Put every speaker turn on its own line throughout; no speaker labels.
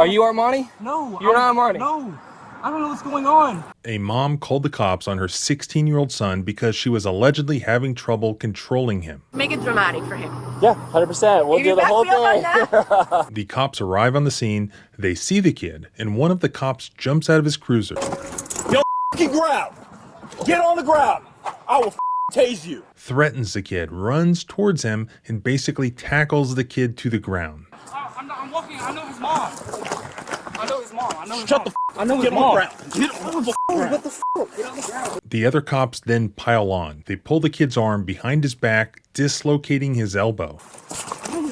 Are you Armani?
No.
You're not Armani?
No. I don't know what's going on.
A mom called the cops on her 16-year-old son because she was allegedly having trouble controlling him.
Make it dramatic for him.
Yeah, 100%. We'll do the whole thing.
The cops arrive on the scene, they see the kid, and one of the cops jumps out of his cruiser.
Yo, ground! Get on the ground! I will tase you!
Threatens the kid, runs towards him, and basically tackles the kid to the ground.
I'm walking. I know his mom.
Shut the
I know his
Get on the
mom.
ground! Get on the ground!
What the f? Get on the ground.
The other cops then pile on. They pull the kid's arm behind his back, dislocating his elbow.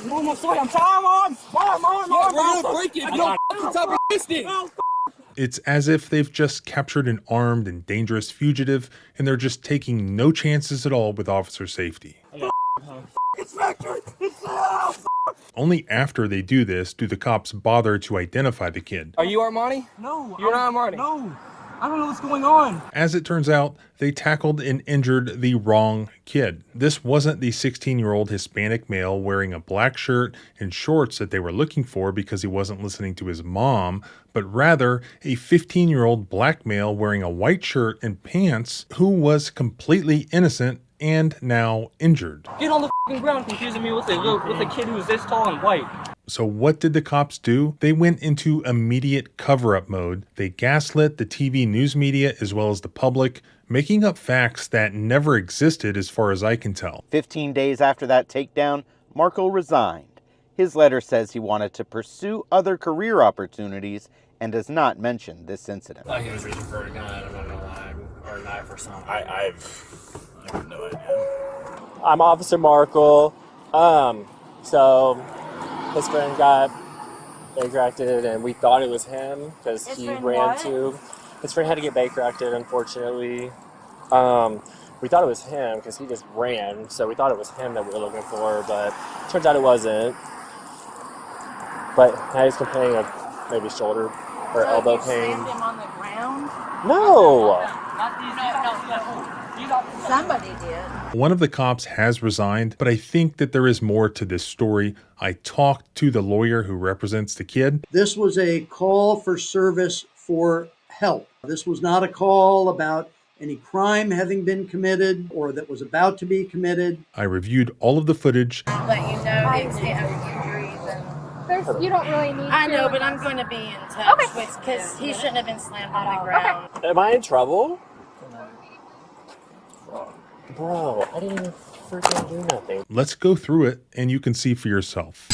Mom, I'm sorry. I'm sorry, Mom. Mom.
We're gonna break it. Don't stop resisting.
It's as if they've just captured an armed and dangerous fugitive, and they're just taking no chances at all with officer safety. Only after they do this do the cops bother to identify the kid.
Are you Armani?
No.
You're not Armani?
No. I don't know what's going on.
As it turns out, they tackled and injured the wrong kid. This wasn't the 16-year-old Hispanic male wearing a black shirt and shorts that they were looking for because he wasn't listening to his mom, but rather a 15-year-old black male wearing a white shirt and pants who was completely innocent and now injured.
Get on the f***ing ground, confusing me with a kid who's this tall and white.
So what did the cops do? They went into immediate cover-up mode. They gaslit the TV news media as well as the public, making up facts that never existed as far as I can tell.
15 days after that takedown, Marco resigned. His letter says he wanted to pursue other career opportunities and does not mention this incident.
He was reaching for a gun, I don't know why, or a knife or something.
I have no idea.
I'm Officer Markle. So his friend got Baker-acted, and we thought it was him because he ran to. His friend had to get Baker-acted, unfortunately. We thought it was him because he just ran, so we thought it was him that we were looking for, but turns out it wasn't. But now he's complaining of maybe shoulder or elbow pain.
Slammed him on the ground?
No!
Somebody did.
One of the cops has resigned, but I think that there is more to this story. I talked to the lawyer who represents the kid.
This was a call for service for help. This was not a call about any crime having been committed or that was about to be committed.
I reviewed all of the footage.
I'll let you know the extent of injuries and...
You don't really need
I
to.
know, but I'm going to be in touch
Okay.
because he shouldn't have been slammed on the ground.
Am I in trouble? Bro, I didn't even freaking do nothing.
Let's go through it and you can see for yourself.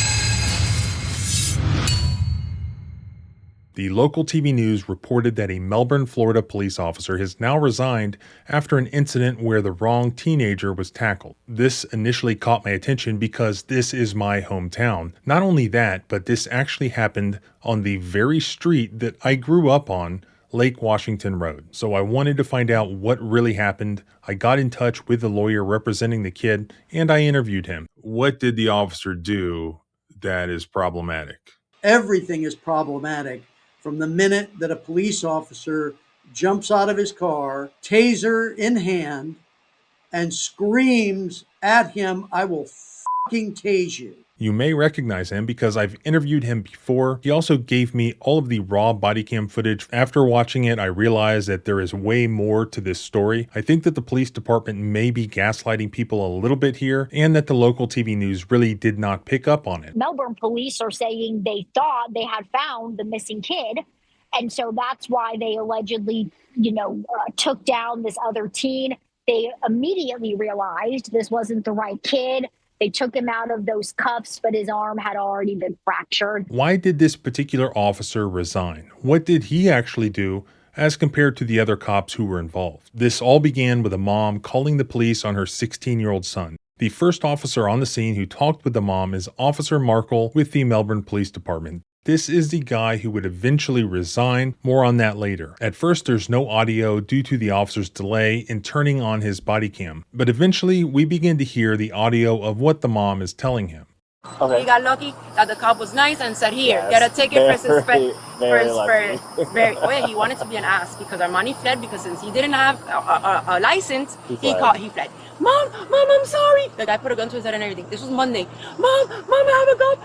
The local TV news reported that a Melbourne, Florida police officer has now resigned after an incident where the wrong teenager was tackled. This initially caught my attention because this is my hometown. Not only that, but this actually happened on the very street that I grew up on, Lake Washington Road. So I wanted to find out what really happened. I got in touch with the lawyer representing the kid and I interviewed him. What did the officer do that is problematic?
Everything is problematic from the minute that a police officer jumps out of his car, taser in hand, and screams at him, "I will fucking tase you."
You may recognize him because I've interviewed him before. He also gave me all of the raw body cam footage. After watching it, I realized that there is way more to this story. I think that the police department may be gaslighting people a little bit here, and that the local TV news really did not pick up on it.
Melbourne police are saying they thought they had found the missing kid. And so that's why they allegedly, took down this other teen. They immediately realized this wasn't the right kid. They took him out of those cuffs, but his arm had already been fractured.
Why did this particular officer resign? What did he actually do as compared to the other cops who were involved? This all began with a mom calling the police on her 16-year-old son. The first officer on the scene who talked with the mom is Officer Markle with the Melbourne Police Department. This is the guy who would eventually resign. More on that later. At first, there's no audio due to the officer's delay in turning on his body cam. But eventually, we begin to hear the audio of what the mom is telling him.
Okay.
He got lucky that the cop was nice and said, "Here, get a ticket
very
he wanted to be an ass because Armani fled because since he didn't have a license, he fled. Mom, I'm sorry. The guy put a gun to his head and everything. This was Monday. Mom, I have a gun.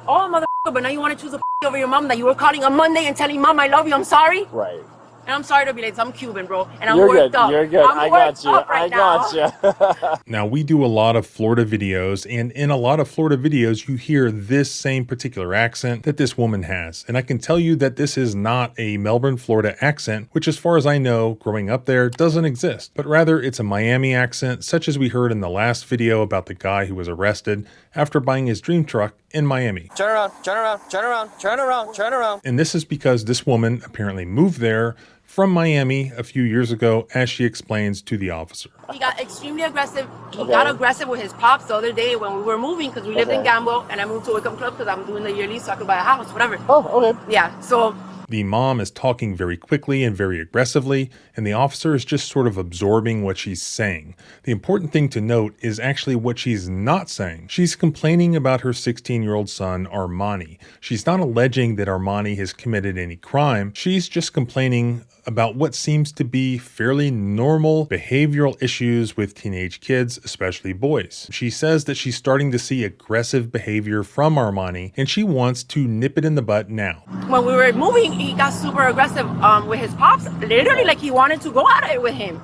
All mother but now you want to choose a over your mom that you were calling on Monday and telling mom I love you, I'm sorry?
Right.
And I'm sorry to be late. I'm Cuban, bro. And I'm
You're
worked
good.
up.
You're good.
I'm
I
worked
got you.
up right now.
Now, we do a lot of Florida videos, and in a lot of Florida videos, you hear this same particular accent that this woman has. And I can tell you that this is not a Melbourne, Florida accent, which as far as I know, growing up there, doesn't exist. But rather, it's a Miami accent, such as we heard in the last video about the guy who was arrested after buying his dream truck in Miami.
Turn around, turn around, turn around, turn around, turn around.
And this is because this woman apparently moved there from Miami a few years ago, as she explains to the officer.
He got extremely aggressive. He got aggressive with his pops the other day when we were moving because we lived in Gamble and I moved to Wickham Club because I'm doing the year lease so I could buy a house, whatever.
Oh, okay.
Yeah, so
The mom is talking very quickly and very aggressively, and the officer is just sort of absorbing what she's saying. The important thing to note is actually what she's not saying. She's complaining about her 16-year-old son, Armani. She's not alleging that Armani has committed any crime. She's just complaining about what seems to be fairly normal behavioral issues with teenage kids, especially boys. She says that she's starting to see aggressive behavior from Armani, and she wants to nip it in the butt now.
when we were moving, he got super aggressive with his pops, literally like he wanted to go at it with him.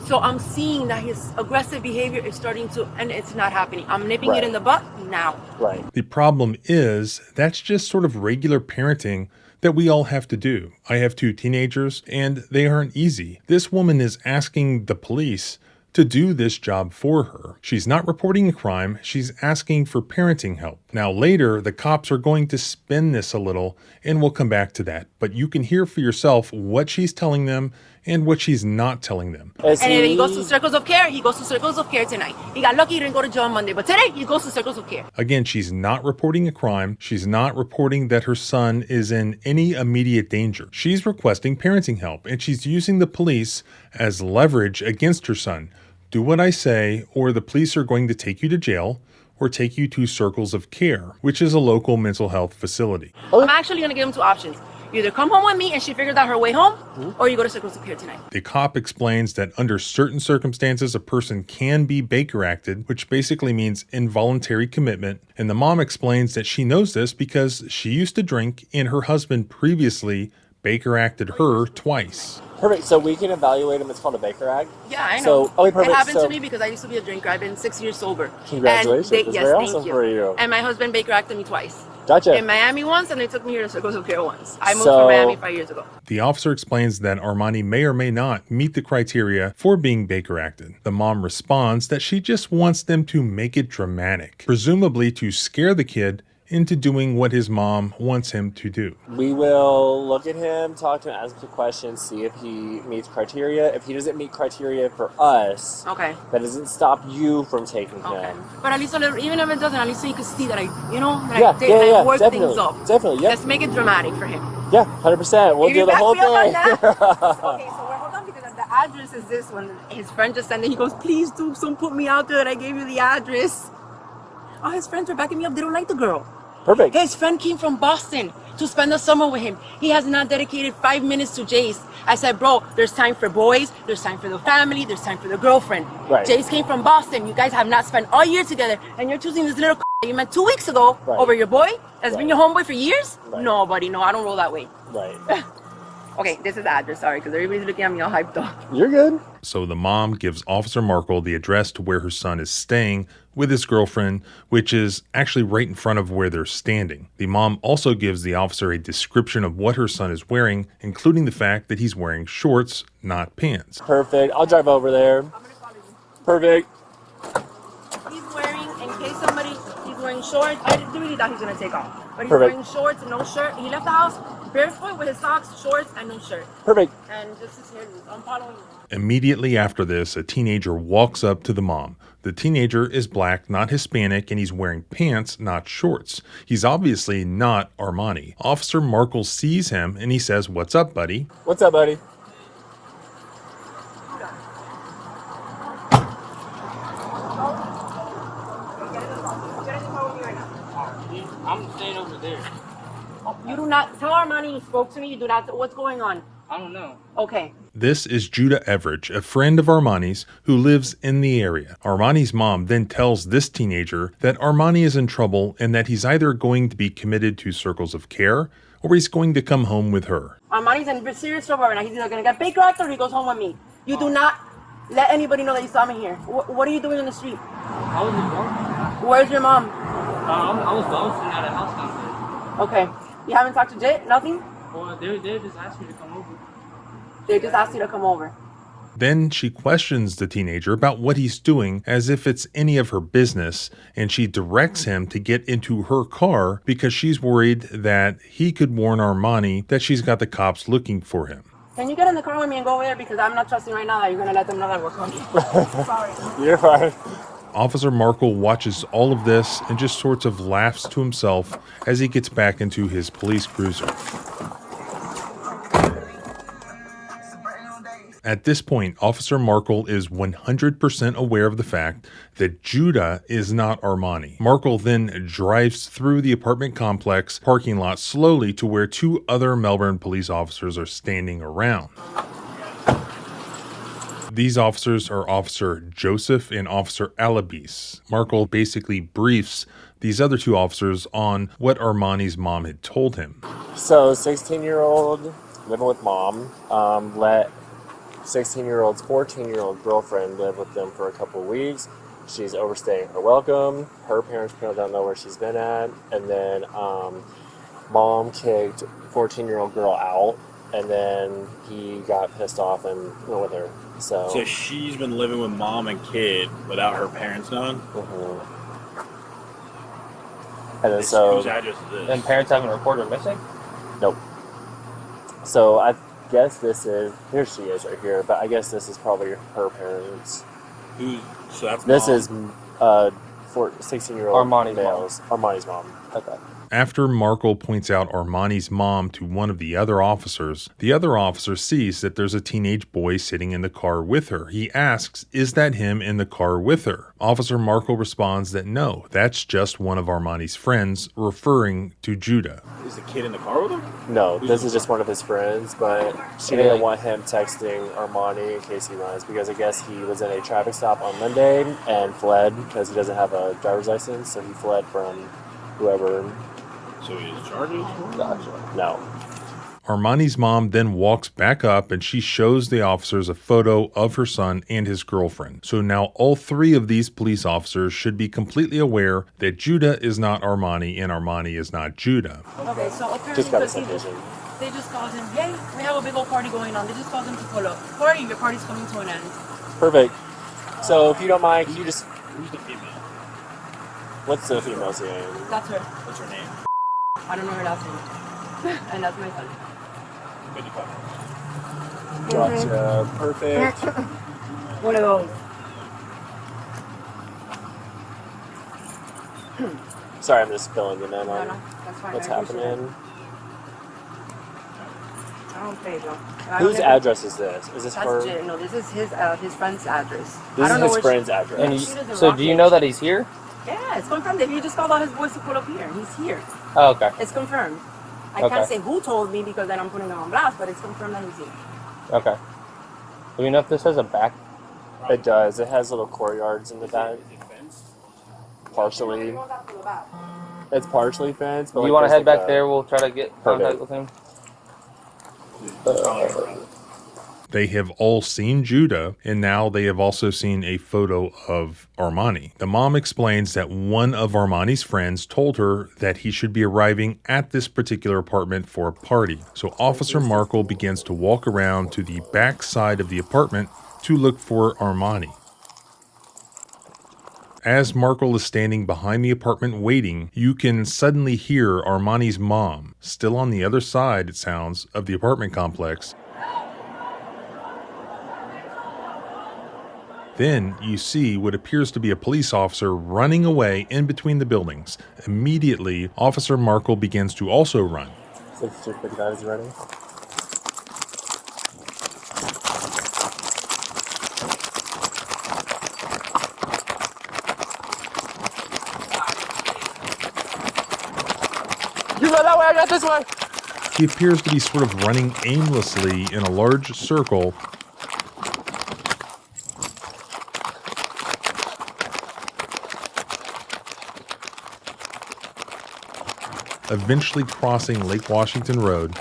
So I'm seeing that his aggressive behavior is starting to, and it's not happening. I'm nipping it in the butt now.
Right.
The problem is that's just sort of regular parenting that we all have to do. I have 2 teenagers, and they aren't easy. This woman is asking the police to do this job for her. She's not reporting a crime, she's asking for parenting help. Now later, the cops are going to spin this a little, and we'll come back to that. But you can hear for yourself what she's telling them and what she's not telling them.
And if he goes to Circles of Care, he goes to Circles of Care tonight. He got lucky he didn't go to jail on Monday, but today he goes to Circles of Care.
Again, she's not reporting a crime. She's not reporting that her son is in any immediate danger. She's requesting parenting help, and she's using the police as leverage against her son. Do what I say, or the police are going to take you to jail or take you to Circles of Care, which is a local mental health facility.
I'm actually going to give him 2 options. You either come home with me and she figures out her way home, or you go to Circles of Care tonight.
The cop explains that under certain circumstances, a person can be Baker acted, which basically means involuntary commitment. And the mom explains that she knows this because she used to drink and her husband previously Baker acted her twice.
Perfect. So we can evaluate him. It's called a Baker Act.
Yeah, I know.
So, okay, perfect.
It happened
So-
to me because I used to be a drinker. I've been 6 years sober.
Congratulations.
And
That's
yes,
very
thank
awesome for you.
And my husband Baker acted me twice.
Gotcha.
In Miami once, and they took me here to Circles of Care once. I moved
So-
from Miami 5 years ago.
The officer explains that Armani may or may not meet the criteria for being Baker acted. The mom responds that she just wants them to make it dramatic, presumably to scare the kid into doing what his mom wants him to do.
We will look at him, talk to him, ask him questions, see if he meets criteria. If he doesn't meet criteria for us,
Okay.
that doesn't stop you from taking
Okay.
him.
But at least, even if it doesn't, at least so you can see that I
Yeah,
I work
definitely.
things up.
Definitely, yeah.
Let's make it dramatic for him.
Yeah, 100%. We'll
If
do
you
the
back
whole
me up on
thing.
that- Okay, so hold on because the address is this one. His friend just sent it. He goes, please, Dukes, don't put me out there. And I gave you the address. Oh, his friends are backing me up. They don't like the girl.
Perfect.
His friend came from Boston to spend the summer with him. He has not dedicated 5 minutes to Jace. I said, bro, there's time for boys, there's time for the family, there's time for the girlfriend.
Right.
Jace came from Boston. You guys have not spent all year together, and you're choosing this little that you met 2 weeks ago
Right.
over your boy that's been
Right.
your homeboy for years?
Right.
No, buddy, no, I don't roll that way.
Right.
Okay, this is the address, sorry, because everybody's looking at me all hyped up.
You're good.
So the mom gives Officer Markle the address to where her son is staying with his girlfriend, which is actually right in front of where they're standing. The mom also gives the officer a description of what her son is wearing, including the fact that he's wearing shorts, not pants.
Perfect. I'll drive over there. Perfect.
He's wearing, in case somebody, he's wearing shorts. I really thought he was going to take off. But he's
Perfect.
wearing shorts, no shirt. He left the house barefoot with his socks, shorts, and no shirt.
Perfect.
And just his hair loose. I'm following you.
Immediately after this, a teenager walks up to the mom. The teenager is black, not Hispanic, and he's wearing pants, not shorts. He's obviously not Armani. Officer Markle sees him and he says, "What's up, buddy?"
What's up, buddy?
I'm staying over there.
You do not tell Armani you spoke to me. You do not. What's going on?
I don't know.
Okay.
This is Judah Everidge, a friend of Armani's who lives in the area. Armani's mom then tells this teenager that Armani is in trouble and that he's either going to be committed to circles of care or he's going to come home with her.
Armani's in serious trouble right now. He's either going to get baked or he goes home with me. You do not let anybody know that you saw me here. What are you doing in the street?
I was in work.
Where's your mom?
I was bouncing at a house downstairs.
Okay. You haven't talked to Jit? Nothing?
Well, they just asked me to come over.
They just asked you to come over.
Then she questions the teenager about what he's doing as if it's any of her business, and she directs him to get into her car because she's worried that he could warn Armani that she's got the cops looking for him.
Can you get in the car with me and go over there? Because I'm not trusting right now that you're going to let them know that we're coming. Sorry.
You're fine.
Officer Markle watches all of this and just sorts of laughs to himself as he gets back into his police cruiser. At this point, Officer Markle is 100% aware of the fact that Judah is not Armani. Markle then drives through the apartment complex parking lot slowly to where two other Melbourne police officers are standing around. These officers are Officer Joseph and Officer Alabis. Markle basically briefs these other two officers on what Armani's mom had told him.
So 16-year-old living with mom, let 16-year-old's 14-year-old girlfriend live with them for a couple of weeks. She's overstaying her welcome. Her parents don't know where she's been at. And then mom kicked 14-year-old girl out. And then he got pissed off and went with her. So
she's been living with mom and kid without her parents knowing?
Mm-hmm. And then
Whose address is this?
And parents haven't reported missing?
Nope. So I guess this is, here she is right here, but I guess this is probably her parents.
So that's
This
mom.
is 16-year-old
Armani's
males. Armani's mom.
Okay.
After Markle points out Armani's mom to one of the other officers sees that there's a teenage boy sitting in the car with her. He asks, "Is that him in the car with her?" Officer Markle responds that no, that's just one of Armani's friends, referring to Judah.
Is the kid in the car with him?
No, this is just one of his friends, but she didn't want him texting Armani in case he runs, because I guess he was in a traffic stop on Monday and fled because he doesn't have a driver's license, so he fled from whoever.
So he has charges?
Gotcha.
No.
Armani's mom then walks back up and she shows the officers a photo of her son and his girlfriend. So now all three of these police officers should be completely aware that Judah is not Armani and Armani is not Judah.
Okay, so apparently
Just got a
the people,
citation.
they just called him, hey, we have a big old party going on. They just called him to pull up. Corey, your party's coming to an end.
Perfect. So if you don't mind, can you just...
Who's the female?
What's the female's name?
That's her.
What's her name?
I don't know her last name. And that's my son.
55.
Gotcha. Perfect.
One of those.
Sorry, I'm just filling you in on
No, that's fine.
what's
I appreciate it.
happening.
I don't pay, Joe.
Whose address is this? Is this
That's
her?
Jay. No, this is his friend's address.
This
I don't
is
know
his
where
friend's address.
And
She doesn't
so
rock
do you
it.
know that he's here?
Yeah, it's confirmed. He just called all his boys to pull up here. He's here.
Oh, okay.
It's confirmed. I
Okay.
can't say who told me because then I'm putting him on blast, but it's confirmed that he's here.
Okay. Do we know if this has a back?
It does. It has little courtyards in the back. Partially. It's partially fenced. But
Do you
like
want to
there's
head back
like
there? We'll try to get contact
Perfect.
with him.
They have all seen Judah, and now they have also seen a photo of Armani. The mom explains that one of Armani's friends told her that he should be arriving at this particular apartment for a party. So Officer Markle begins to walk around to the back side of the apartment to look for Armani. As Markle is standing behind the apartment waiting, you can suddenly hear Armani's mom, still on the other side, it sounds, of the apartment complex. Then you see what appears to be a police officer running away in between the buildings. Immediately, Officer Markle begins to also run.
659 is ready.
You go that way, I got this way.
he appears to be sort of running aimlessly in a large circle, eventually crossing Lake Washington Road,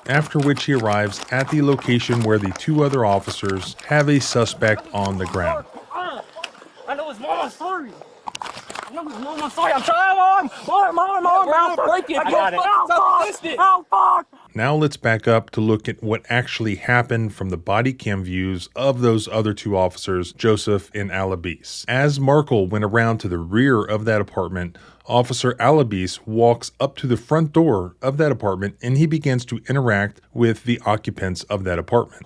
after which he arrives at the location where the two other officers have a suspect on the ground.
I know his mom. I'm sorry. I know his mom. I'm sorry. I'm trying, Mom. Mom. Break it. I got it. Oh, fuck.
Now let's back up to look at what actually happened from the body cam views of those other two officers, Joseph and Alibis. As Markle went around to the rear of that apartment, Officer Alibis walks up to the front door of that apartment and he begins to interact with the occupants of that apartment.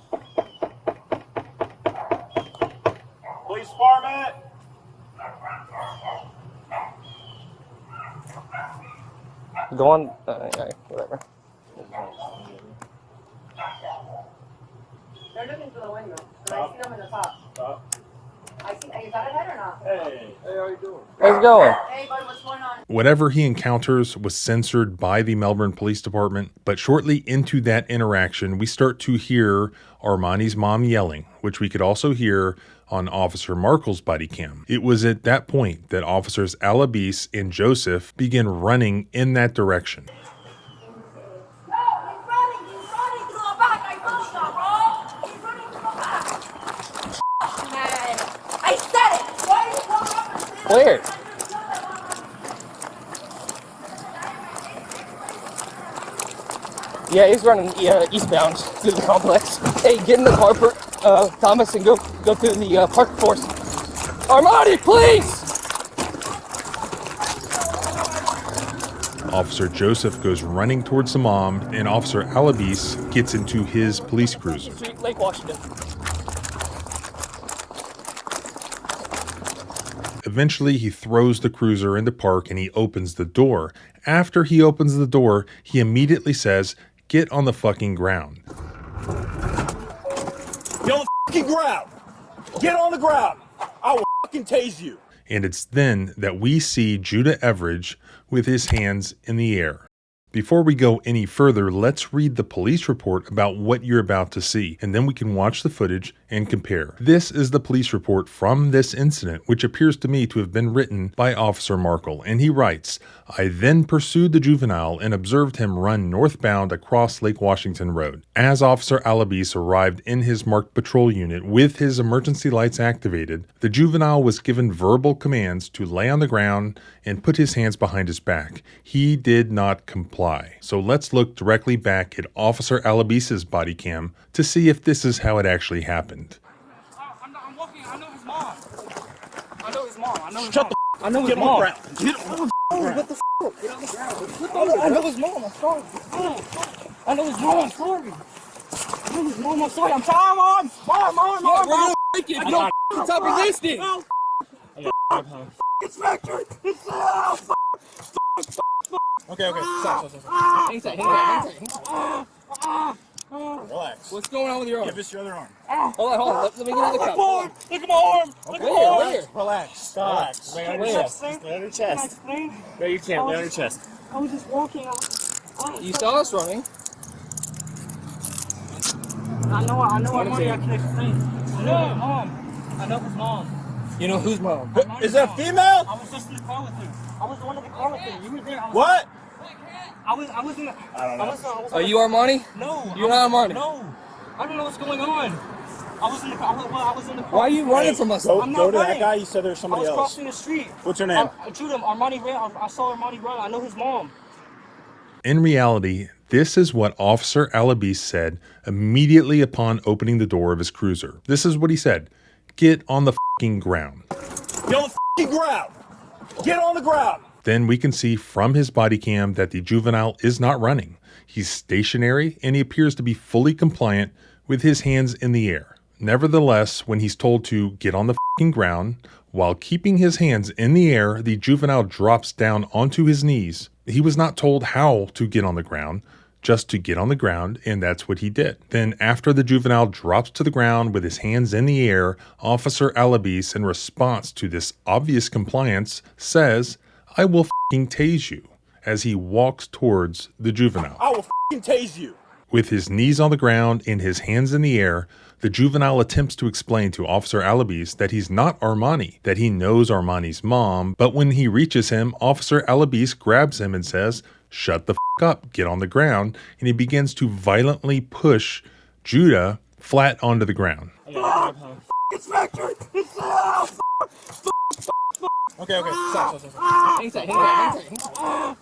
Police department.
Go on. Whatever.
They're looking through the window. And I see them in the top. Is that a head or not?
Hey, how you doing?
How's it going?
Hey, bud, what's going on?
Whatever he encounters was censored by the Melbourne Police Department, but shortly into that interaction, we start to hear Armani's mom yelling, which we could also hear on Officer Markle's body cam. It was at that point that Officers Alibis and Joseph begin running in that direction.
No, he's running through the back. I told you, bro. He's running through the back. Man, I said it. Why are you going up and saying
Where? Yeah, he's running eastbound through the complex. Hey, get in the car, Thomas, and go through the park force. Armani, please!
Officer Joseph goes running towards the mom, and Officer Alibis gets into his police cruiser.
Street, Lake Washington.
Eventually, he throws the cruiser in the park and he opens the door. After he opens the door, he immediately says, "Get on the fucking ground."
Get on the fucking ground. Get on the ground. I will fucking tase you.
And it's then that we see Judah Everidge with his hands in the air. Before we go any further, let's read the police report about what you're about to see, and then we can watch the footage and compare. This is the police report from this incident, which appears to me to have been written by Officer Markle, and he writes, "I then pursued the juvenile and observed him run northbound across Lake Washington Road. As Officer Alibis arrived in his marked patrol unit with his emergency lights activated, the juvenile was given verbal commands to lay on the ground and put his hands behind his back. He did not comply. So let's look directly back at Officer Alibis's body cam to see if this is how it actually happened.
I'm walking. I know his mom. I know his mom.
Shut the
I know his
Get on the
mom.
ground. Get on the ground.
What the f***? Get on the ground. I know his mom. I'm sorry. I know his mom. I'm sorry. I know his mom. I'm sorry. I'm sorry, Mom. Mom. We're gonna break it. Don't stop resisting. It's factory. It's
Okay. Stop.
Hang tight.
Relax.
What's going on with your arm?
Give us your other arm.
Hold on. Let me get another cup.
Look at my arm. Look at my arm.
Where?
Relax.
Lay on your chest. Lay on your chest. No, you can't. Lay on your chest.
I was just walking.
You saw us running. I know what money I can explain. I know his mom. I know his mom. You know whose mom?
Is that female?
I was just in the car with her. I was the one in the car with her. You were there.
What?
I was in the.
I don't know.
Are you Armani?
No.
You're not Armani?
No. I don't know what's going on. I was in the car. I was in the car.
Why are you running from us?
I'm not
Go to that
running.
guy. You said there's
I
somebody
was
else.
crossing the street.
What's her name?
Judah, Armani ran. I saw Armani run. I know his mom.
In reality, this is what Officer Alibis said immediately upon opening the door of his cruiser. This is what he said: "Get on the fucking ground."
Get on the fucking ground. Get on the ground.
Then we can see from his body cam that the juvenile is not running. He's stationary and he appears to be fully compliant with his hands in the air. Nevertheless, when he's told to get on the fucking ground, while keeping his hands in the air, the juvenile drops down onto his knees. He was not told how to get on the ground, just to get on the ground, and that's what he did. Then after the juvenile drops to the ground with his hands in the air, Officer Alibis, in response to this obvious compliance, says, "I will fucking tase you." as he walks towards the juvenile.
I will f***ing tase you.
With his knees on the ground and his hands in the air, the juvenile attempts to explain to Officer Alibis that he's not Armani, that he knows Armani's mom, but when he reaches him, Officer Alibis grabs him and says, "Shut the f*** up, get on the ground," and he begins to violently push Judah flat onto the ground.
Inspector! Okay, stop. Hang tight.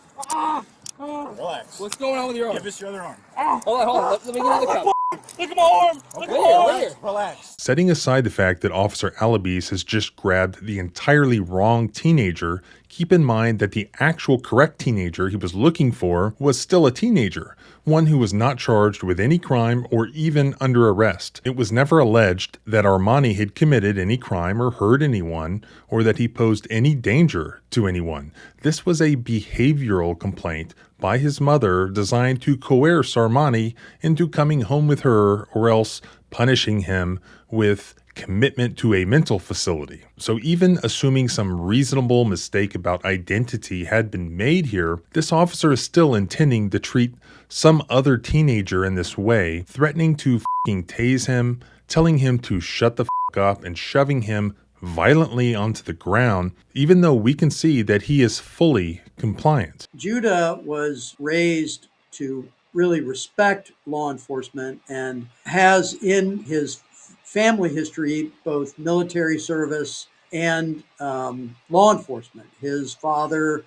Relax.
What's going on with your arm?
Give us your other arm.
Hold on. Let me get another cup.
Look at my arm.
Where?
Relax.
Setting aside the fact that Officer Alibis has just grabbed the entirely wrong teenager, keep in mind that the actual correct teenager he was looking for was still a teenager, one who was not charged with any crime or even under arrest. It was never alleged that Armani had committed any crime or hurt anyone, or that he posed any danger to anyone. This was a behavioral complaint by his mother designed to coerce Armani into coming home with her or else punishing him with commitment to a mental facility. So even assuming some reasonable mistake about identity had been made here, this officer is still intending to treat some other teenager in this way, threatening to f***ing tase him, telling him to shut the f*** up, and shoving him violently onto the ground, even though we can see that he is fully compliant.
Judah was raised to really respect law enforcement and has in his family history both military service and law enforcement. His father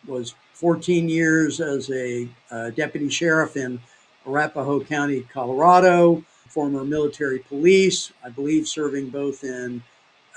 was 14 years as a deputy sheriff in Arapahoe County, Colorado, former military police, I believe serving both in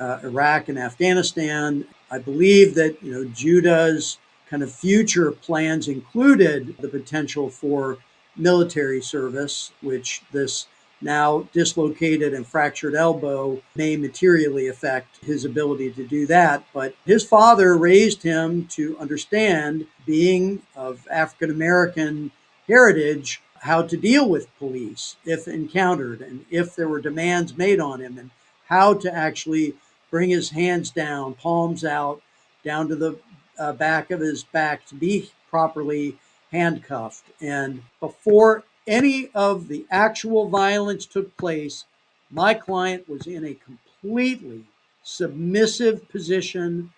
Iraq and Afghanistan. I believe that Judah's kind of future plans included the potential for military service, which this now dislocated and fractured elbow may materially affect his ability to do that. But his father raised him to understand, being of African American heritage, how to deal with police if encountered and if there were demands made on him, and how to actually bring his hands down, palms out, down to the back of his back to be properly handcuffed. And before any of the actual violence took place, my client was in a completely submissive position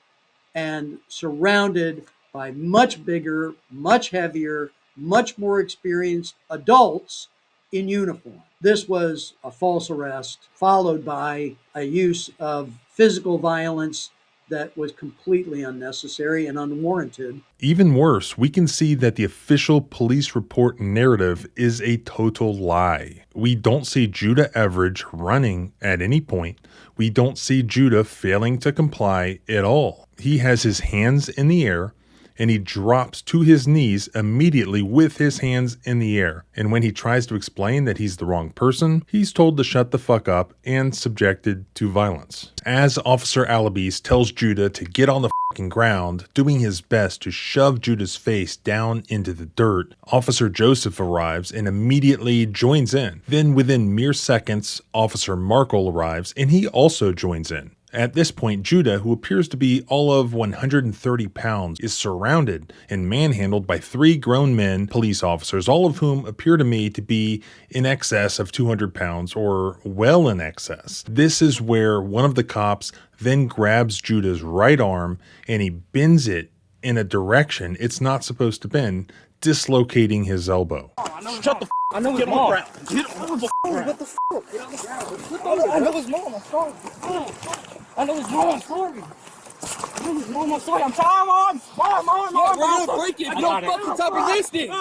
and surrounded by much bigger, much heavier, much more experienced adults in uniform. This was a false arrest followed by a use of physical violence that was completely unnecessary and unwarranted.
Even worse, we can see that the official police report narrative is a total lie. We don't see Judah Everidge running at any point. We don't see Judah failing to comply at all. He has his hands in the air, and he drops to his knees immediately with his hands in the air. And when he tries to explain that he's the wrong person, he's told to shut the fuck up and subjected to violence. As Officer Alibis tells Judah to get on the fucking ground, doing his best to shove Judah's face down into the dirt, Officer Joseph arrives and immediately joins in. Then within mere seconds, Officer Markle arrives and he also joins in. At this point, Judah, who appears to be all of 130 pounds, is surrounded and manhandled by 3 grown men, police officers, all of whom appear to me to be in excess of 200 pounds or well in excess. This is where one of the cops then grabs Judah's right arm and he bends it in a direction it's not supposed to bend, dislocating his elbow.
Shut the f***.
I know his
Get on
mom.
the ground. Get on the ground.
What the f***? Get on the ground. I know his mom. I'm sorry. I know his mom. I'm sorry. I know his mom. I'm sorry. I'm sorry, Mom. Mom.
We're gonna break it. You don't fucking stop resisting.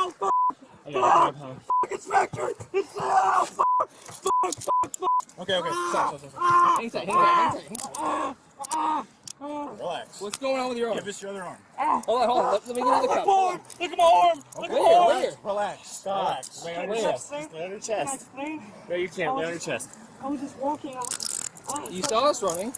Inspector.
Okay, stop.
Hang tight.
Relax.
What's going on with your arm?
Give us your other arm.
Hold on. Let me get another cup.
Look at my arm.
Where?
Relax.
Relax. Lay on your chest. Just lay on your chest. No, you can't. Lay on your chest.
I was just walking out.
You saw us running.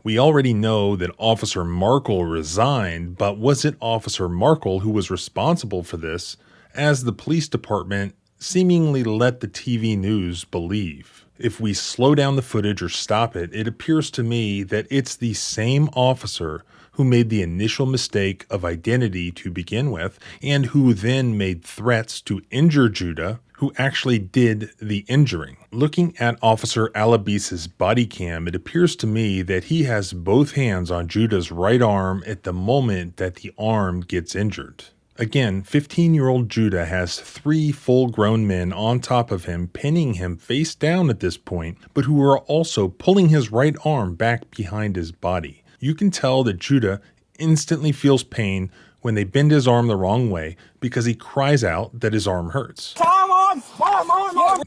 We already know that Officer Markle resigned, but was it Officer Markle who was responsible for this, as the police department seemingly let the TV news believe? If we slow down the footage or stop it, it appears to me that it's the same officer who made the initial mistake of identity to begin with, and who then made threats to injure Judah, who actually did the injuring. Looking at Officer Alabis's body cam, it appears to me that he has both hands on Judah's right arm at the moment that the arm gets injured. Again, 15-year-old Judah has 3 full-grown men on top of him, pinning him face down at this point, but who are also pulling his right arm back behind his body. You can tell that Judah instantly feels pain when they bend his arm the wrong way because he cries out that his arm hurts.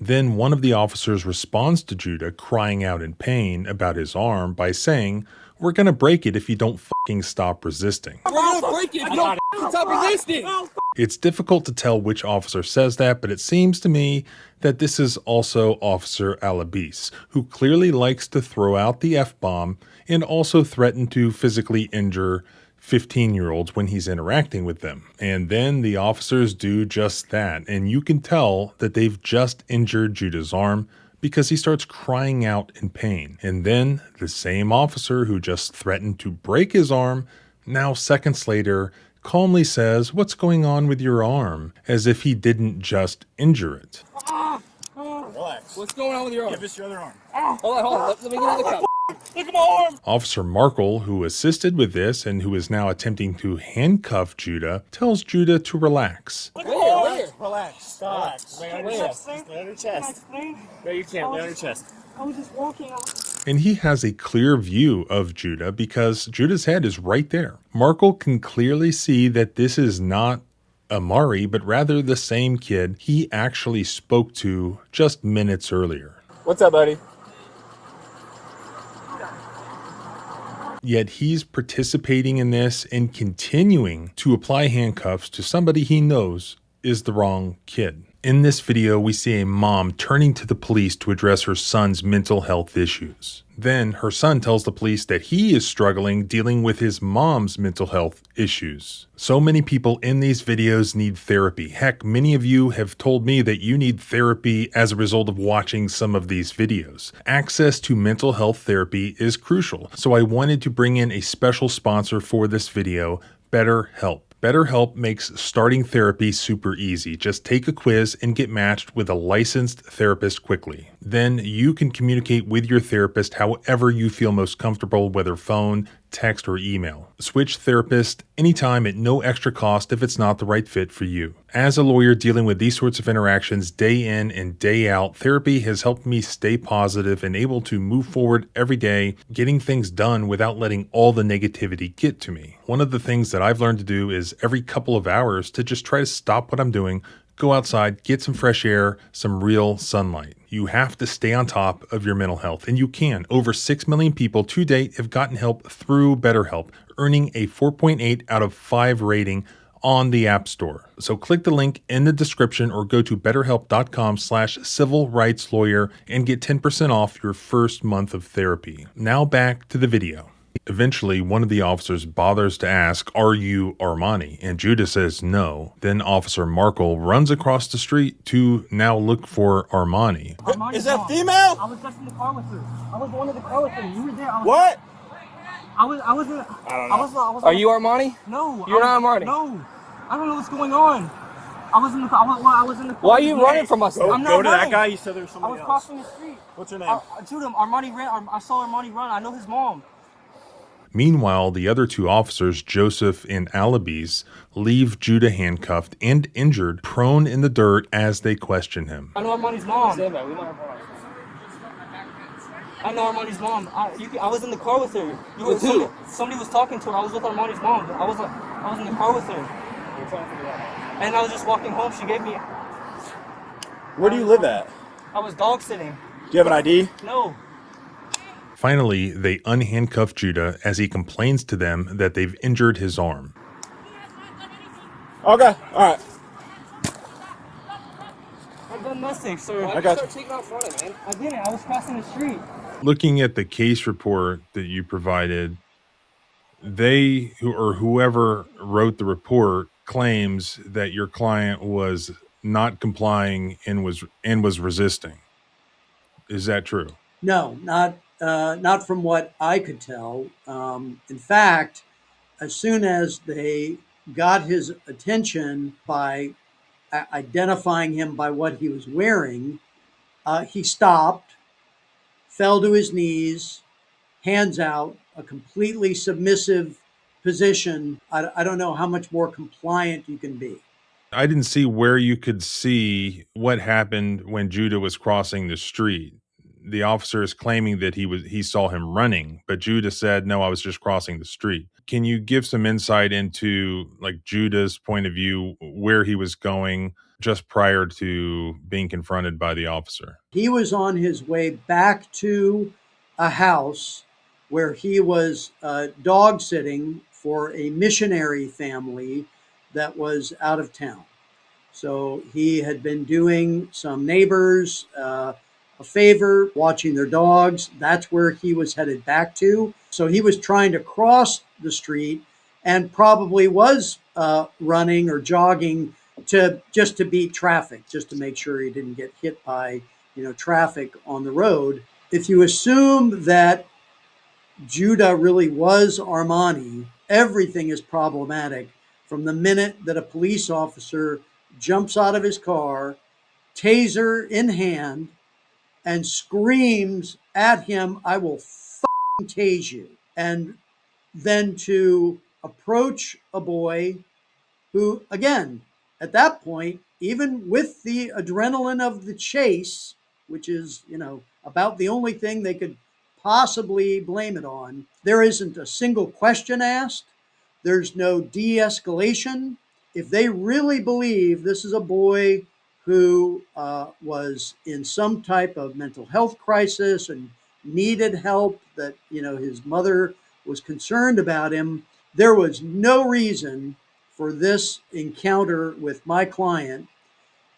Then one of the officers responds to Judah crying out in pain about his arm by saying, "We're gonna break it if you don't fucking stop resisting."
We're gonna break it if you don't stop resisting.
It's difficult to tell which officer says that, but it seems to me that this is also Officer Alabis, who clearly likes to throw out the F-bomb and also threaten to physically injure 15-year-olds when he's interacting with them. And then the officers do just that, and you can tell that they've just injured Judah's arm because he starts crying out in pain. And then the same officer who just threatened to break his arm, now seconds later, calmly says, "What's going on with your arm?" as if he didn't just injure it.
Relax.
What's going on with your arm?
Give us your other arm.
Hold on. Let me get another cup. Look at my arm.
Officer Markle, who assisted with this and who is now attempting to handcuff Judah, tells Judah to relax.
Relax. Stop. Lay on your chest. Lay on your chest. No, you can't. Lay on your chest.
I was just walking out.
And he has a clear view of Judah because Judah's head is right there. Markle can clearly see that this is not Amari, but rather the same kid he actually spoke to just minutes earlier.
What's up, buddy?
Yet he's participating in this and continuing to apply handcuffs to somebody he knows is the wrong kid. In this video, we see a mom turning to the police to address her son's mental health issues. Then her son tells the police that he is struggling dealing with his mom's mental health issues. So many people in these videos need therapy. Heck, many of you have told me that you need therapy as a result of watching some of these videos. Access to mental health therapy is crucial, so I wanted to bring in a special sponsor for this video, BetterHelp. BetterHelp makes starting therapy super easy. Just take a quiz and get matched with a licensed therapist quickly. Then you can communicate with your therapist however you feel most comfortable, whether phone, text, or email. Switch therapist anytime at no extra cost if it's not the right fit for you. As a lawyer dealing with these sorts of interactions day in and day out, therapy has helped me stay positive and able to move forward every day, getting things done without letting all the negativity get to me. One of the things that I've learned to do is every couple of hours to just try to stop what I'm doing, go outside, get some fresh air, some real sunlight. You have to stay on top of your mental health, and you can. Over 6 million people to date have gotten help through BetterHelp, earning a 4.8 out of 5 rating on the App Store. So click the link in the description or go to betterhelp.com/civilrightslawyer and get 10% off your first month of therapy. Now back to the video. Eventually, one of the officers bothers to ask, "Are you Armani?" And Judah says no. Then Officer Markle runs across the street to now look for Armani.
Is that female?
I was just in the car with her. I was one of the car with her. You were there.
What?
I was in.
I don't know.
Are you Armani?
No.
You're not Armani?
No. I don't know what's going on. I was in the car. I was in the car.
Why are you running from us?
Go,
I'm not
go to that
running.
guy. You said there was
I
somebody
was
else.
crossing the street.
What's your name?
Judah, Armani ran. I saw Armani run. I know his mom.
Meanwhile, the other two officers, Joseph and Alabis, leave Judah handcuffed and injured, prone in the dirt as they question him.
I know Armani's mom. I know Armani's mom. I was in the car with her.
With who?
Somebody was talking to her. I was with Armani's mom. I was in the car with her. And I was just walking home. She gave me.
Where do you live at?
I was dog sitting.
Do you have an ID?
No.
Finally, they unhandcuff Judah as he complains to them that they've injured his arm.
Okay. All right.
I've done nothing, sir.
I got you.
Taking off running, man.
I didn't. I was crossing the street.
Looking at the case report that you provided, they or whoever wrote the report claims that your client was not complying and was resisting. Is that true?
No, not from what I could tell. In fact, as soon as they got his attention by identifying him by what he was wearing, he stopped, fell to his knees, hands out, a completely submissive position. I don't know how much more compliant you can be.
I didn't see where you could see what happened when Judah was crossing the street. The officer is claiming that he saw him running, but Judah said, "No, I was just crossing the street." Can you give some insight into like Judah's point of view, where he was going just prior to being confronted by the officer?
He was on his way back to a house where he was dog sitting for a missionary family that was out of town. So he had been doing some neighbors a favor, watching their dogs. That's where he was headed back to. So he was trying to cross the street and probably was running or jogging to beat traffic, just to make sure he didn't get hit by traffic on the road. If you assume that Judah really was Armani, everything is problematic from the minute that a police officer jumps out of his car, taser in hand, and screams at him, "I will fucking tase you." And then to approach a boy who, again, at that point, even with the adrenaline of the chase, which is, about the only thing they could possibly blame it on, there isn't a single question asked. There's no de-escalation. If they really believe this is a boy who was in some type of mental health crisis and needed help, that his mother was concerned about him, there was no reason for this encounter with my client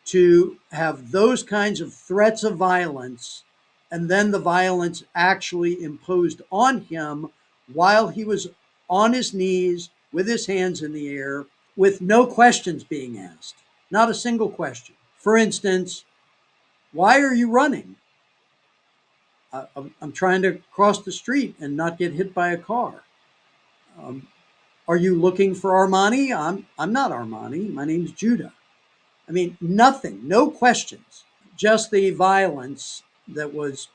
to have those kinds of threats of violence, and then the violence actually imposed on him while he was on his knees with his hands in the air, with no questions being asked, not a single question. For instance, why are you running? I'm trying to cross the street and not get hit by a car. Are you looking for Armani? I'm not Armani. My name's Judah. I mean, nothing, no questions, just the violence that was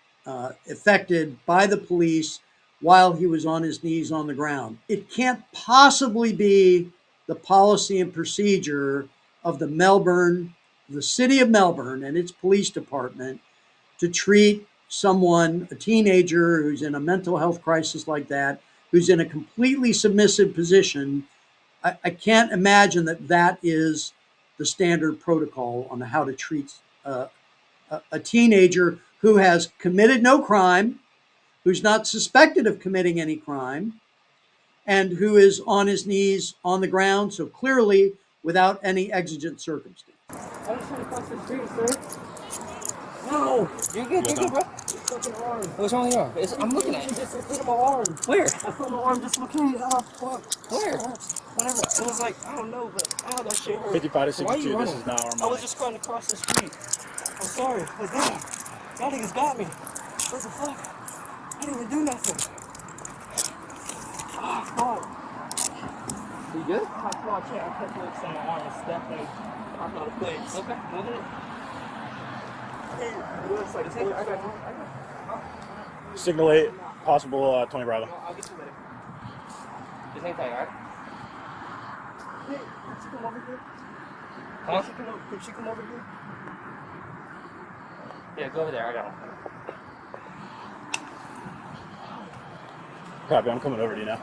effected by the police while he was on his knees on the ground. It can't possibly be the policy and procedure of the city of Melbourne and its police department to treat someone, a teenager who's in a mental health crisis like that, who's in a completely submissive position. I can't imagine that is the standard protocol on how to treat a teenager who has committed no crime, who's not suspected of committing any crime, and who is on his knees on the ground, so clearly without any exigent circumstance.
I'm just trying to cross the street, sir. No! You're good, bro. Fucking arm. What's wrong with your arm? I'm looking at it. Just look at my arm. Where? I felt my arm dislocated. Oh, fuck. Where? Whatever. It was like, I don't know, but that shit hurt.
55 to 62, this is not Armani.
I was just trying to cross the street. I'm sorry, but damn, y'all niggas got me. What the fuck? I didn't even do nothing. Oh, fuck. You good? I kept looks on my arm and stepped and I thought it plates. Okay, moving it. It looks like it's
Signal 8, possible 20 Bravo.
I'll get you later. Just hang tight, alright? Hey, can she come over here? Huh? Can she come over here? Yeah, go over there, I got him.
Copy, I'm coming over to you now.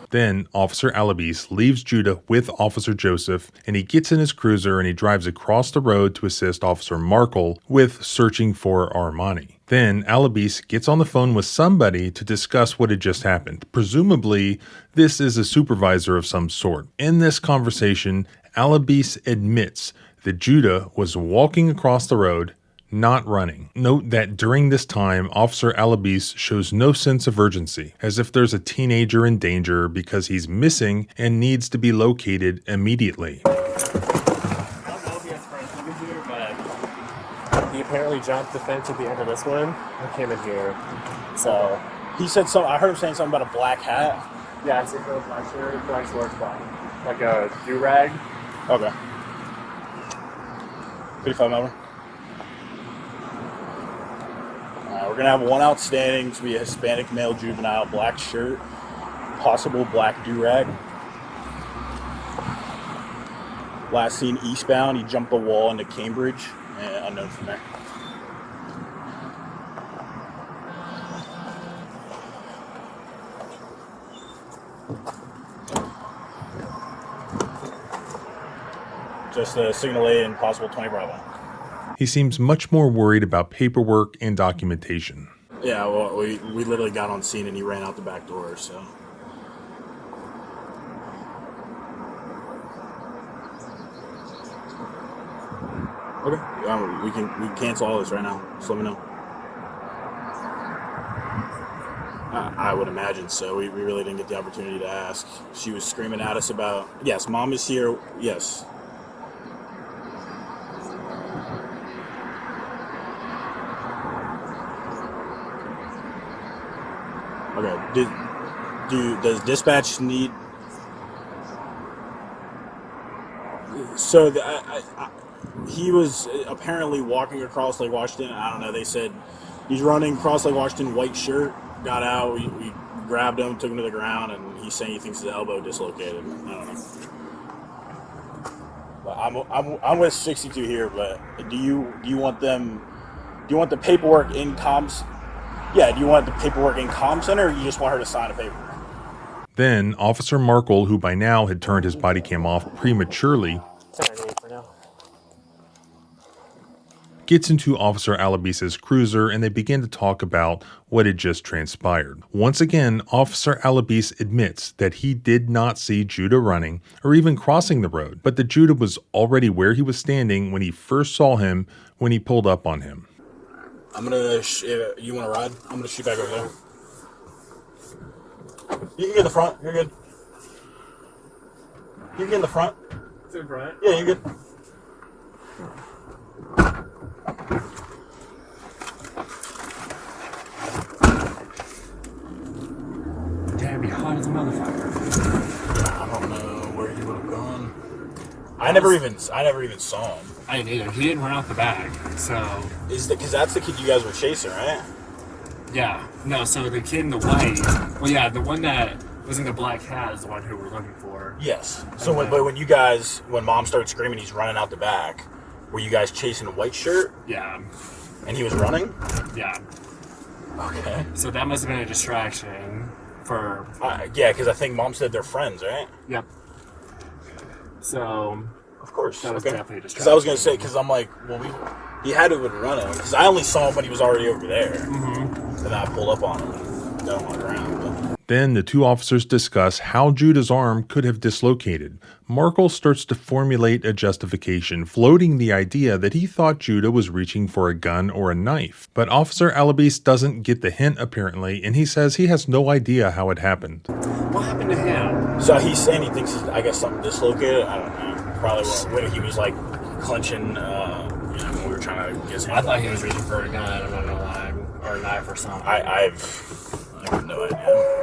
Then Officer Alibis leaves Judah with Officer Joseph, and he gets in his cruiser and he drives across the road to assist Officer Markle with searching for Armani. Then Alibis gets on the phone with somebody to discuss what had just happened. Presumably, this is a supervisor of some sort. In this conversation, Alibis admits that Judah was walking across the road, not running. Note that during this time, Officer Alibis shows no sense of urgency, as if there's a teenager in danger because he's missing and needs to be located immediately.
I don't know if he has friends living here, but
He apparently jumped the fence at the end of this one and came in here. So
He said something, I heard him saying something about a black hat.
Yeah, it's a black shirt, black shorts, black. Like a do-rag.
Okay. 55 Melbourne. Alright, we're gonna have one outstanding. It's gonna be a Hispanic male juvenile, black shirt, possible black do-rag. Last seen eastbound, he jumped the wall into Cambridge, and unknown from there. Just a signal A and possible 20 Bravo.
He seems much more worried about paperwork and documentation.
Yeah, well, we literally got on scene and he ran out the back door, so. Okay, we can cancel all this right now. Just let me know. I would imagine so. We really didn't get the opportunity to ask. She was screaming at us about, yes, mom is here, yes. Okay, does dispatch need... So he was apparently walking across Lake Washington. I don't know, they said he's running across Lake Washington, white shirt, got out, we grabbed him, took him to the ground, and he's saying he thinks his elbow dislocated. I don't know. But I'm with 62 here, but do you want them... Do you want the paperwork in comms? Yeah, do you want the paperwork in comm center, or you just want her to sign a paper?
Then, Officer Markle, who by now had turned his body cam off prematurely, gets into Officer Alabise's cruiser and they begin to talk about what had just transpired. Once again, Officer Alabise admits that he did not see Judah running or even crossing the road, but that Judah was already where he was standing when he first saw him when he pulled up on him.
I'm gonna, you wanna ride? I'm gonna shoot back over there. You can get in the front, you're good. You can get in the front.
It's in front?
Yeah, you're good.
Damn, be hot as a motherfucker.
I don't know where he would have gone. I never even saw him.
I didn't either. He didn't run out the bag, so...
Because that's the kid you guys were chasing, right?
Yeah. No, so the kid in the white... Well, yeah, the one that was in the black hat is the one who we're looking for.
Yes. So when Mom started screaming he's running out the back, were you guys chasing a white shirt?
Yeah.
And he was running?
Yeah.
Okay.
So that must have been a distraction for...
yeah, because I think Mom said they're friends, right?
Yep. So...
Of course.
That was definitely a distraction.
Because I was going to say, because I'm like, well, he had to have been running. Because I only saw him when he was already over there.
Mm-hmm.
And I pulled up on him and got him on the ground. But.
Then the two officers discuss how Judah's arm could have dislocated. Markle starts to formulate a justification, floating the idea that he thought Judah was reaching for a gun or a knife. But Officer Alabise doesn't get the hint, apparently, and he says he has no idea how it happened.
What happened to him?
So he's saying he thinks, I guess, something dislocated. I don't know. Probably when he was, like, clenching, when we were trying to get his hand.
I thought he was reaching for a gun, I'm not gonna lie, or a knife or something.
I have no idea.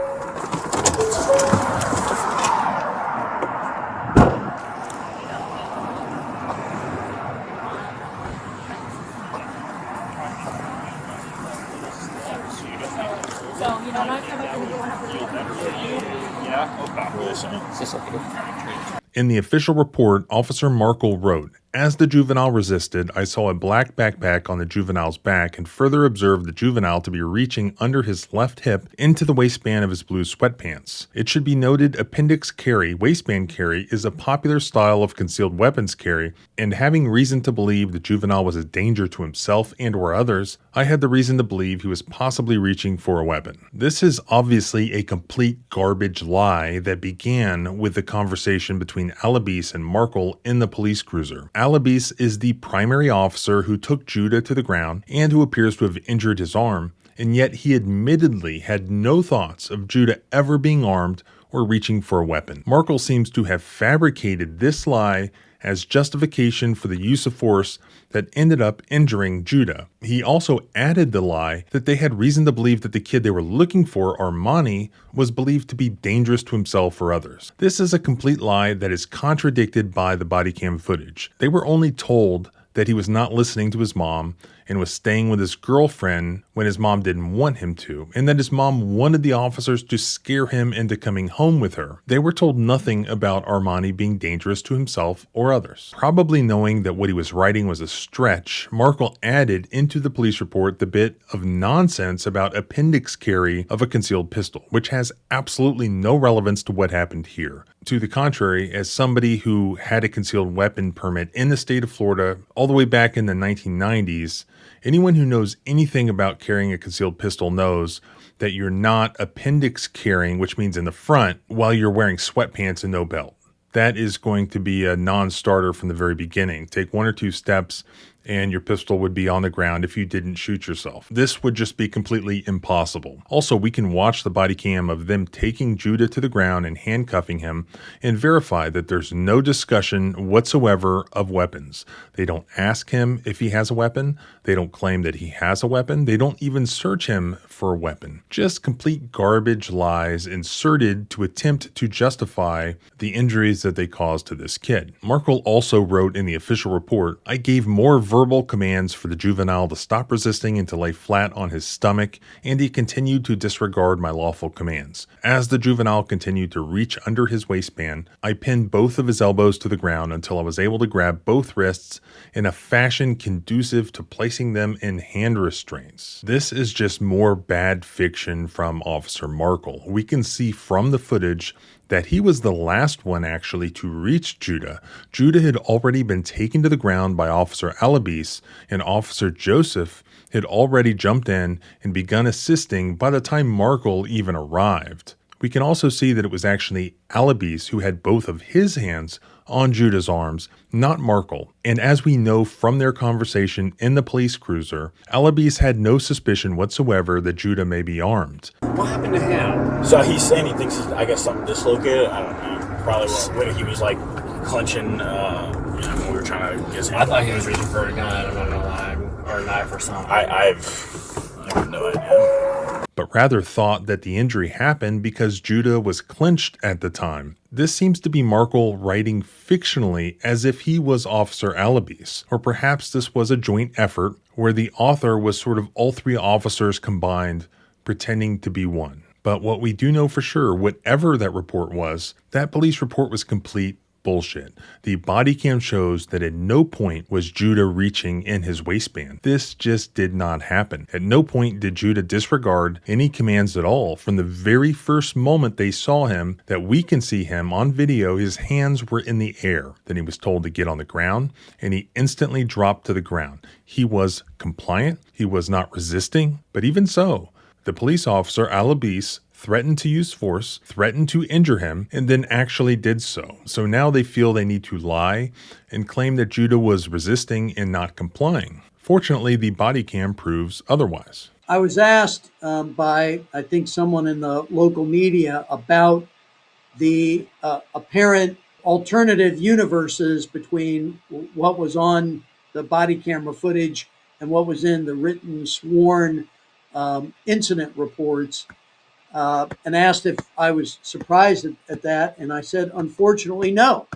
In the official report, Officer Markle wrote, "As the juvenile resisted, I saw a black backpack on the juvenile's back and further observed the juvenile to be reaching under his left hip into the waistband of his blue sweatpants. It should be noted appendix carry, waistband carry, is a popular style of concealed weapons carry, and having reason to believe the juvenile was a danger to himself and or others, I had the reason to believe he was possibly reaching for a weapon." This is obviously a complete garbage lie that began with the conversation between Alabise and Markle in the police cruiser. Alabise is the primary officer who took Judah to the ground and who appears to have injured his arm, and yet he admittedly had no thoughts of Judah ever being armed or reaching for a weapon. Markle seems to have fabricated this lie as justification for the use of force that ended up injuring Judah. He also added the lie that they had reason to believe that the kid they were looking for, Armani, was believed to be dangerous to himself or others. This is a complete lie that is contradicted by the body cam footage. They were only told that he was not listening to his mom and was staying with his girlfriend when his mom didn't want him to, and that his mom wanted the officers to scare him into coming home with her. They were told nothing about Armani being dangerous to himself or others. Probably knowing that what he was writing was a stretch, Markle added into the police report the bit of nonsense about appendix carry of a concealed pistol, which has absolutely no relevance to what happened here. To the contrary, as somebody who had a concealed weapon permit in the state of Florida all the way back in the 1990s, anyone who knows anything about carrying a concealed pistol knows that you're not appendix carrying, which means in the front, while you're wearing sweatpants and no belt. That is going to be a non-starter from the very beginning. Take 1 or 2 steps and your pistol would be on the ground if you didn't shoot yourself. This would just be completely impossible. Also, we can watch the body cam of them taking Judah to the ground and handcuffing him and verify that there's no discussion whatsoever of weapons. They don't ask him if he has a weapon. They don't claim that he has a weapon. They don't even search him for a weapon. Just complete garbage lies inserted to attempt to justify the injuries that they caused to this kid. Markle also wrote in the official report, "I gave more verbal commands for the juvenile to stop resisting and to lay flat on his stomach, and he continued to disregard my lawful commands. As the juvenile continued to reach under his waistband, I pinned both of his elbows to the ground until I was able to grab both wrists in a fashion conducive to placing them in hand restraints." This is just more bad fiction from Officer Markle. We can see from the footage that he was the last one actually to reach Judah. Judah had already been taken to the ground by Officer Alibis, and Officer Joseph had already jumped in and begun assisting by the time Markle even arrived. We can also see that it was actually Alibis who had both of his hands on Judah's arms, not Markle. And as we know from their conversation in the police cruiser, Alibis had no suspicion whatsoever that Judah may be armed.
What happened to him?
So he's saying he thinks he's, I guess, something dislocated. I don't know. Probably when he was like clenching, when we were trying to get his hand.
I thought he was reaching for a gun. I'm not gonna lie, or a knife or something.
I have no idea.
But rather thought that the injury happened because Judah was clenched at the time. This seems to be Markle writing fictionally as if he was Officer Alibis, or perhaps this was a joint effort where the author was sort of all three officers combined pretending to be one. But what we do know for sure, whatever that report was, that police report was complete bullshit. The body cam shows that at no point was Judah reaching in his waistband. This just did not happen. At no point did Judah disregard any commands at all. From the very first moment they saw him, that we can see him on video, his hands were in the air. Then he was told to get on the ground, and he instantly dropped to the ground. He was compliant. He was not resisting. But even so, the police officer, Alibis, threatened to use force, threatened to injure him, and then actually did so. So now they feel they need to lie and claim that Judah was resisting and not complying. Fortunately, the body cam proves otherwise.
I was asked by, I think, someone in the local media about the apparent alternative universes between what was on the body camera footage and what was in the written, sworn incident reports. And asked if I was surprised at that. And I said, unfortunately, no,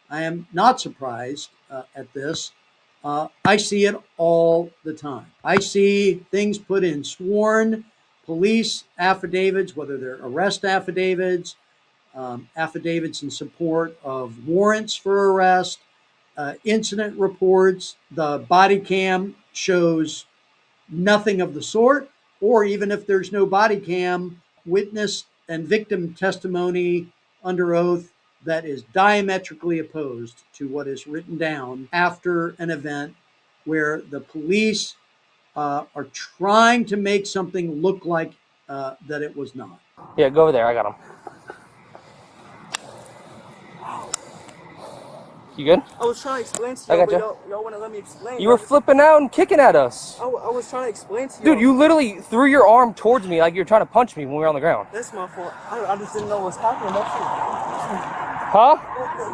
I am not surprised at this. I see it all the time. I see things put in sworn police affidavits, whether they're arrest affidavits, affidavits in support of warrants for arrest, incident reports. The body cam shows nothing of the sort, or even if there's no body cam, witness and victim testimony under oath that is diametrically opposed to what is written down after an event where the police are trying to make something look like that it was not.
Yeah, go over there. I got him. You good?
I was trying to explain to
I
you,
got
but
you.
y'all wouldn't let me explain.
You were flipping out and kicking at us.
I was trying to explain to you.
Dude, you literally threw your arm towards me like you were trying to punch me when we were on the ground.
That's my fault. I just didn't know what was happening. That's it.
Huh?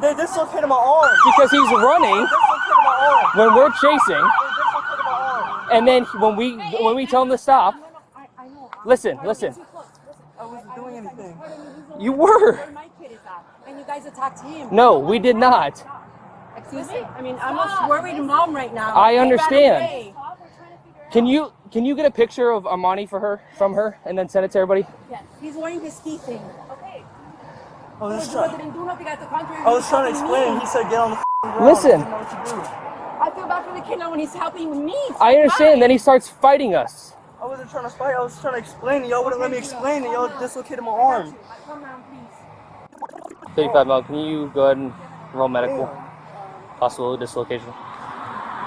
They dislocated my arm.
Because he's running
They dislocated my arm.
when we're chasing,
They dislocated my arm.
and then when we tell him to stop, listen.
I wasn't doing anything.
You were.
Where my kid is at, and you guys attacked him.
No, we did not.
Excuse me? I mean, I'm a worried mom right now.
I
They ran
understand.
away.
Can you get a picture of Armani from her, and then send it to everybody?
Yes. He's wearing his ski thing. Okay.
I was
He
trying.
didn't do nothing at the contrary.
I was trying to
He's
explain.
helping
He
me.
said, "Get on the ground."
Listen.
I didn't know what to do.
I feel bad for the kid now when he's helping me.
I understand. Then he starts fighting us.
I wasn't trying to fight. I was trying to explain. Y'all wouldn't let me explain. And y'all dislocated my arm.
Come around, please.
35 mil. Can you go ahead and roll medical? Possible dislocation.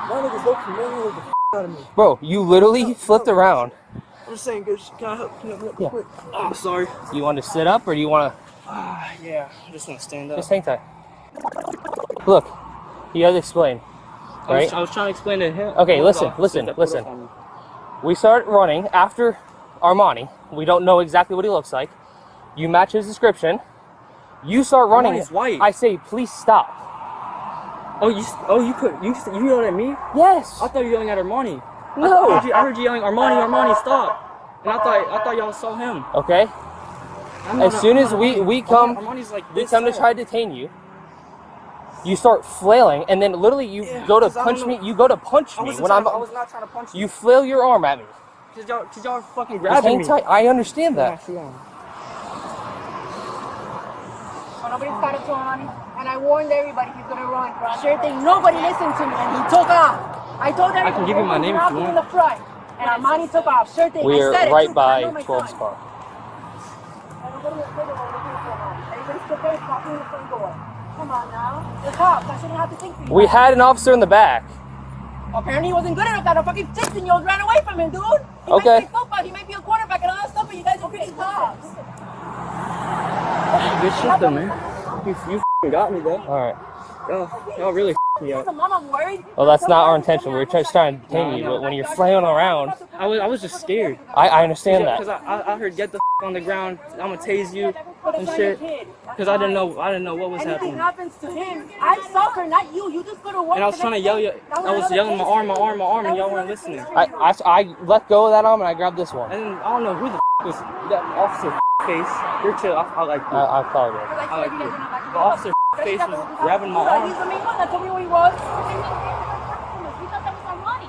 Y'all niggas look familiar with the out of me.
Bro, you literally flipped around.
I'm just saying, good. Can I help? Can I help
Yeah.
quick? Oh, sorry.
Do you want to sit up or do you want to
Yeah. I just want to stand up.
just hang tight? Look, you gotta explain, right?
I was trying to explain to him.
Okay, listen. We start running after Armani. We don't know exactly what he looks like. You match his description. You start running.
Armani's white.
I say, please stop.
You yelled at me?
Yes.
I thought you were yelling at Armani.
No.
I heard you yelling, Armani, stop. And I thought y'all saw him.
Okay. As soon as we come
Armani's like
we
this
come to
tall.
try to detain you, you start flailing, and then literally you go to
'cause I
punch
don't
me.
know-
You go to punch me when
I was not trying to punch you.
you flail your arm at me.
Cause y'all are fucking
Just
grabbing
hang
me.
tight. I understand that.
But nobody's got up to him, and I warned everybody he's gonna run. Sure thing, nobody listened to me, and he took off. I told everybody.
I can give you my name if you
in
want.
the front, and Armani took off. Sure thing.
We
I
are
said it
right
too, 'cause I
by
know my
12's
son.
car.
Everybody's still there, talking in the front door. Come on now. The cops. I shouldn't have to think for you.
We had an officer in the back.
Apparently, he wasn't good enough that a fucking 16-year-old ran away from him, dude. He
Okay.
might play football. He might be a quarterback and all that stuff, but you guys are freaking cops.
Good shit though, man. You f***ing got me though.
All right.
Y'all really f***ing me
As
up.
a mom, I'm worried.
Well, that's not our intention. We're just trying to detain you, but when you're flailing around,
I was just scared.
I understand
Because
that.
I heard get the on the ground. I'm gonna tase you and shit. Because I didn't know what was
Anything
happening.
happens to him, I suffer, not you. You just go to work.
And I was trying to yell, I was yelling my arm, and y'all weren't listening.
I let go of that arm and I grabbed this one.
And then I don't know who the was that officer face. You're chill. I like you.
I apologize.
I like you. The officer face was grabbing my arm.
He's the main one that told me who he was.
We thought that was Armani.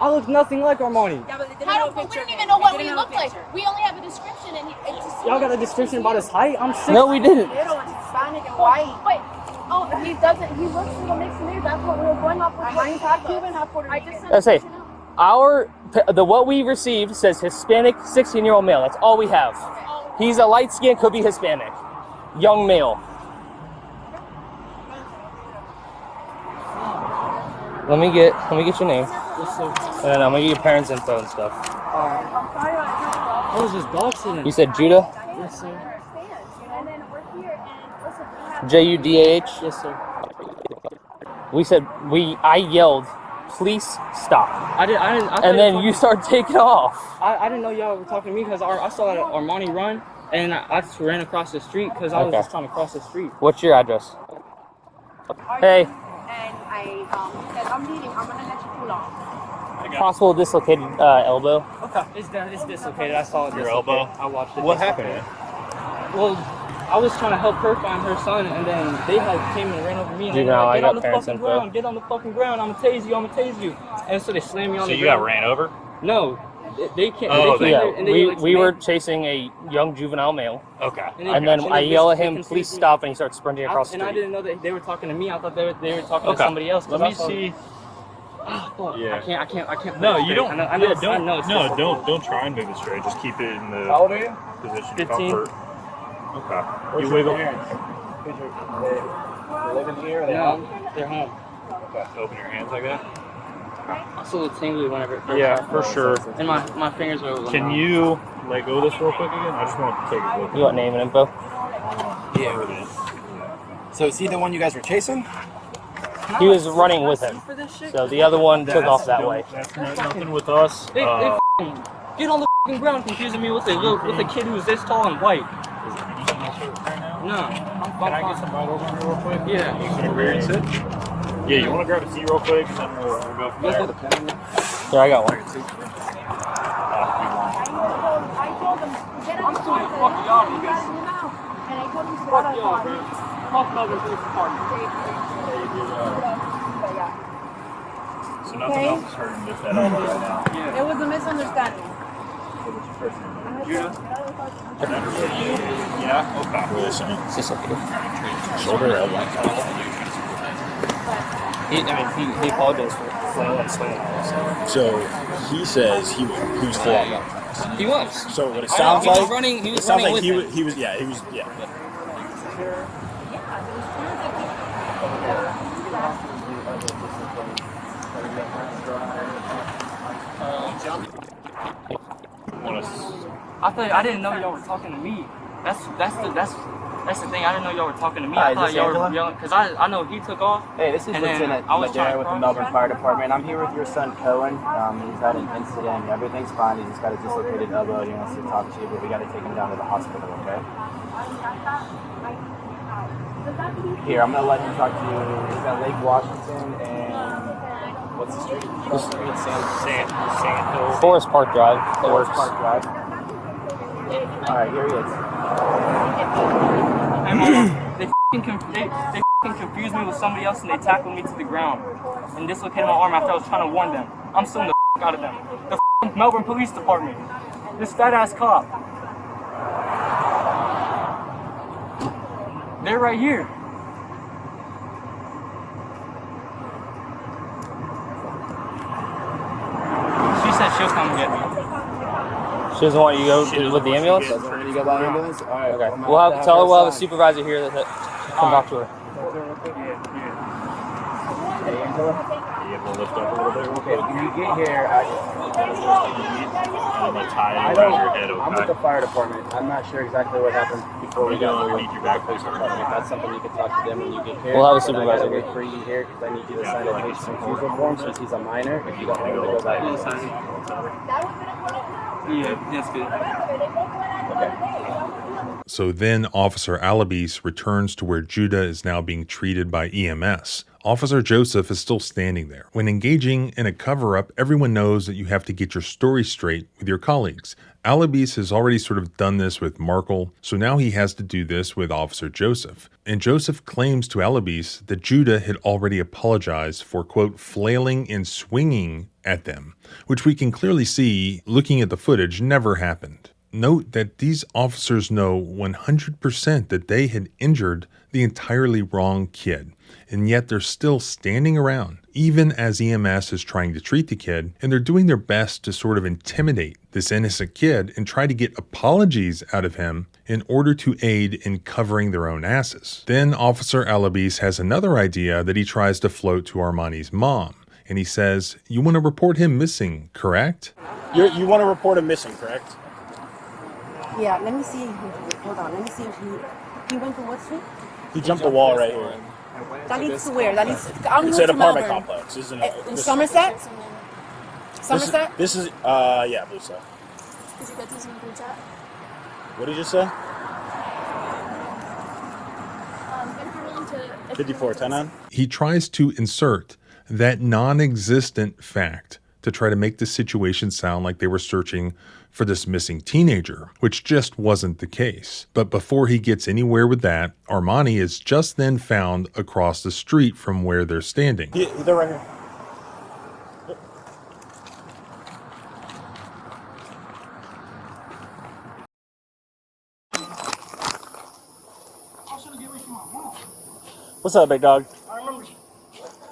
I look nothing like Armani.
Yeah, but they didn't
How
have a
do we
picture.
don't even know what
They
we
didn't have
look
a
like.
picture.
We only have a description, and it's just
Y'all got a description about his height? I'm 6.
No, we didn't.
Little and Hispanic and white.
But he doesn't. He looks a mixed mix. That's what we were going off with.
Mine's half Cuban, half Puerto
I
Rican.
just sent
I say,
it out.
what we received says Hispanic 16-year-old male. That's all we have. He's a light skin, could be Hispanic, young male. Let me get your name, and then I'm gonna get your parents' info and stuff.
What was this dog sitting?
You said Judah,
Yes, sir.
And then we're here, and listen, we have.
Judah.
Yes, sir.
We said I yelled, please stop,
I thought
and then
were
you start taking off.
I didn't know y'all were talking to me because I saw that Armani run, and I just ran across the street because I was
Okay.
just trying to cross the street.
What's your address? Hey,
And I said, I'm leaving. I'm gonna let you cool off.
possible dislocated elbow.
Okay. It's dislocated. I saw it.
Your
dislocated.
elbow?
I watched it.
What
dislocate.
happened?
Well, I was trying to help her find her son, and then they came and ran over me. And they were
Juvenile,
like,
I
get
got
on the
parents'
fucking
info.
ground. Get on the fucking ground. I'm gonna tase you. I'm gonna tase you. And so they slammed me on
So
the
you
ground.
got ran over?
No, they can't.
Oh,
they
Yeah,
came and they, like,
we were
slammed-
chasing a young juvenile male,
Okay.
and then I yell at him,
confused
please
me.
stop, and he starts sprinting across the
And I
street.
didn't know that they were talking to me. I thought they were talking
Okay.
to somebody else. 'cause
Let
I
me
saw-
see.
Ah, fuck.
Yeah.
I can't.
No,
put it
you
straight.
don't.
I know
yeah,
it's
don't.
difficult.
Don't try and move it straight. Just keep it in the
How old are you?
position
15.
of comfort. Okay. You wiggle.
Living here? No, they're home.
Open your hands like that.
I feel a little tingly whenever it first
Yeah,
happens.
for sure.
And my fingers are.
Can you let go of this real quick again? I just want to take a look.
You want name and info?
Yeah, it is.
So is he the one you guys were chasing?
He was running with him, so the other one took off that way.
That's nothing with us.
They f***ing get on the f***ing ground, confusing me with a kid who's this tall and white.
No.
Can I get some bottle over here real quick?
Yeah.
You can agree and sit? Yeah, you want to grab a seat real quick and then we'll go from there.
Yeah, I got one.
I'm suing the fuck y'all, niggas. Fuck y'all, bro. Fuck Melbourne Police Department.
So nothing else is hurting just that elbow right now.
It was a misunderstanding.
Yeah? Okay. Listen.
It's just okay.
Shoulder elbow.
He apologized for flailing and swinging.
So he says he was full on running.
He was.
So what it sounds like,
He was running
he was yeah.
I didn't know y'all were talking to me. That's the thing. I didn't know y'all were talking to me. I thought y'all were yelling because I know he took off.
Hey, this is Lieutenant Madera with the Melbourne Fire Department. I'm here with your son Cohen. He's had an incident. Everything's fine. He's just got a dislocated elbow. He wants to talk to you, but we got to take him down to the hospital. Okay? Here, I'm gonna let him talk to you. He's got Lake Washington and what's the street?
Sand Hill. Forest Park Drive.
Forest Park Drive. All right, here he is.
Hey, Mama, they f***ing confused me with somebody else and they tackled me to the ground and dislocated my arm after I was trying to warn them. I'm suing the f*** out of them. The f***ing Melbourne Police Department. This fat ass cop. They're right here. She said she'll come get me.
She doesn't want you to go with the ambulance?
Doesn't want you to go by ambulance? All right.
Okay.
Well,
Tell her we'll have a supervisor here that come talk to her.
Hey, Angela.
You have to lift up a little bit real
Okay,
quick.
when you get here,
I'm gonna tie
I
it
don't,
around your head,
I'm with
okay?
the fire department. I'm not sure exactly what happened before we got
We're
here.
gonna need your back
Police department. If that's something you can talk to them when you get here.
We'll have a
But
supervisor
I gotta
here.
wait for you here because I need you to sign a case refusal form since he's a minor. If you don't want him to go back.
Yeah, that's good.
So then Officer Alibis returns to where Judah is now being treated by EMS. Officer Joseph is still standing there. When engaging in a cover-up, everyone knows that you have to get your story straight with your colleagues. Alibis has already sort of done this with Markle, so now he has to do this with Officer Joseph. And Joseph claims to Alibis that Judah had already apologized for, quote, flailing and swinging at them, which we can clearly see, looking at the footage, never happened. Note that these officers know 100% that they had injured the entirely wrong kid, and yet they're still standing around, even as EMS is trying to treat the kid, and they're doing their best to sort of intimidate this innocent kid and try to get apologies out of him in order to aid in covering their own asses. Then Officer Alibis has another idea that he tries to float to Armani's mom, and he says, "You want to report him missing, correct?"
You want to report him missing, correct?
Yeah, let me see. Hold on, let me see if he went to what street?
He jumped the wall right here.
That leads to where?
It's an apartment complex, isn't it?
In Somerset? Somerset?
This is yeah, I believe so.
Did you get these in the group chat?
What did you say?
If you're willing to...
5410
He tries to insert that non-existent fact to try to make the situation sound like they were searching for this missing teenager, which just wasn't the case. But before he gets anywhere with that, Armani is just then found across the street from where they're standing.
They're right here.
What's up, big dog?
I remember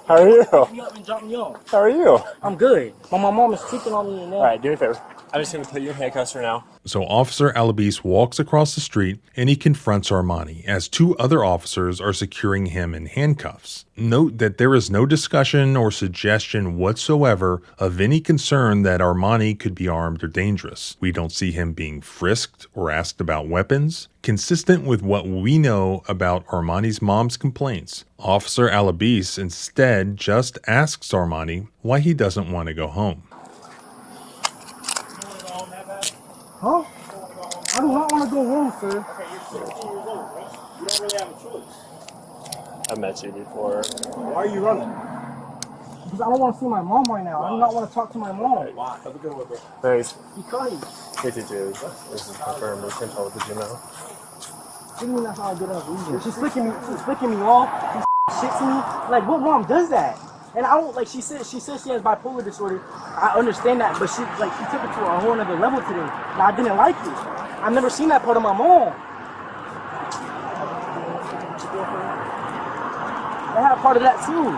How are you?
you up and dropped me off.
How are you?
I'm good. But my mom is creeping on me now.
All right, do me a favor. I'm just going to put you in handcuffs for now.
So Officer Alibis walks across the street and he confronts Armani as two other officers are securing him in handcuffs. Note that there is no discussion or suggestion whatsoever of any concern that Armani could be armed or dangerous. We don't see him being frisked or asked about weapons. Consistent with what we know about Armani's mom's complaints, Officer Alibis instead just asks Armani why he doesn't want to go home.
Huh? I do not want to go home, sir.
don't really have a choice.
I've met you before.
Why are you running?
Because I don't want to see my mom right now. I do not want to talk to my mom.
Why? Have a good one, bro.
Thanks.
Because.
What did you? This is confirmed. We can tell. Did you know?
What do you mean that's how I get up? She's flicking me off. She shits me. Like, what mom does that? And I don't, like, she says she has bipolar disorder. I understand that, but she took it to a whole other level today. And I didn't like it. I've never seen that part of my mom. I had part of that too.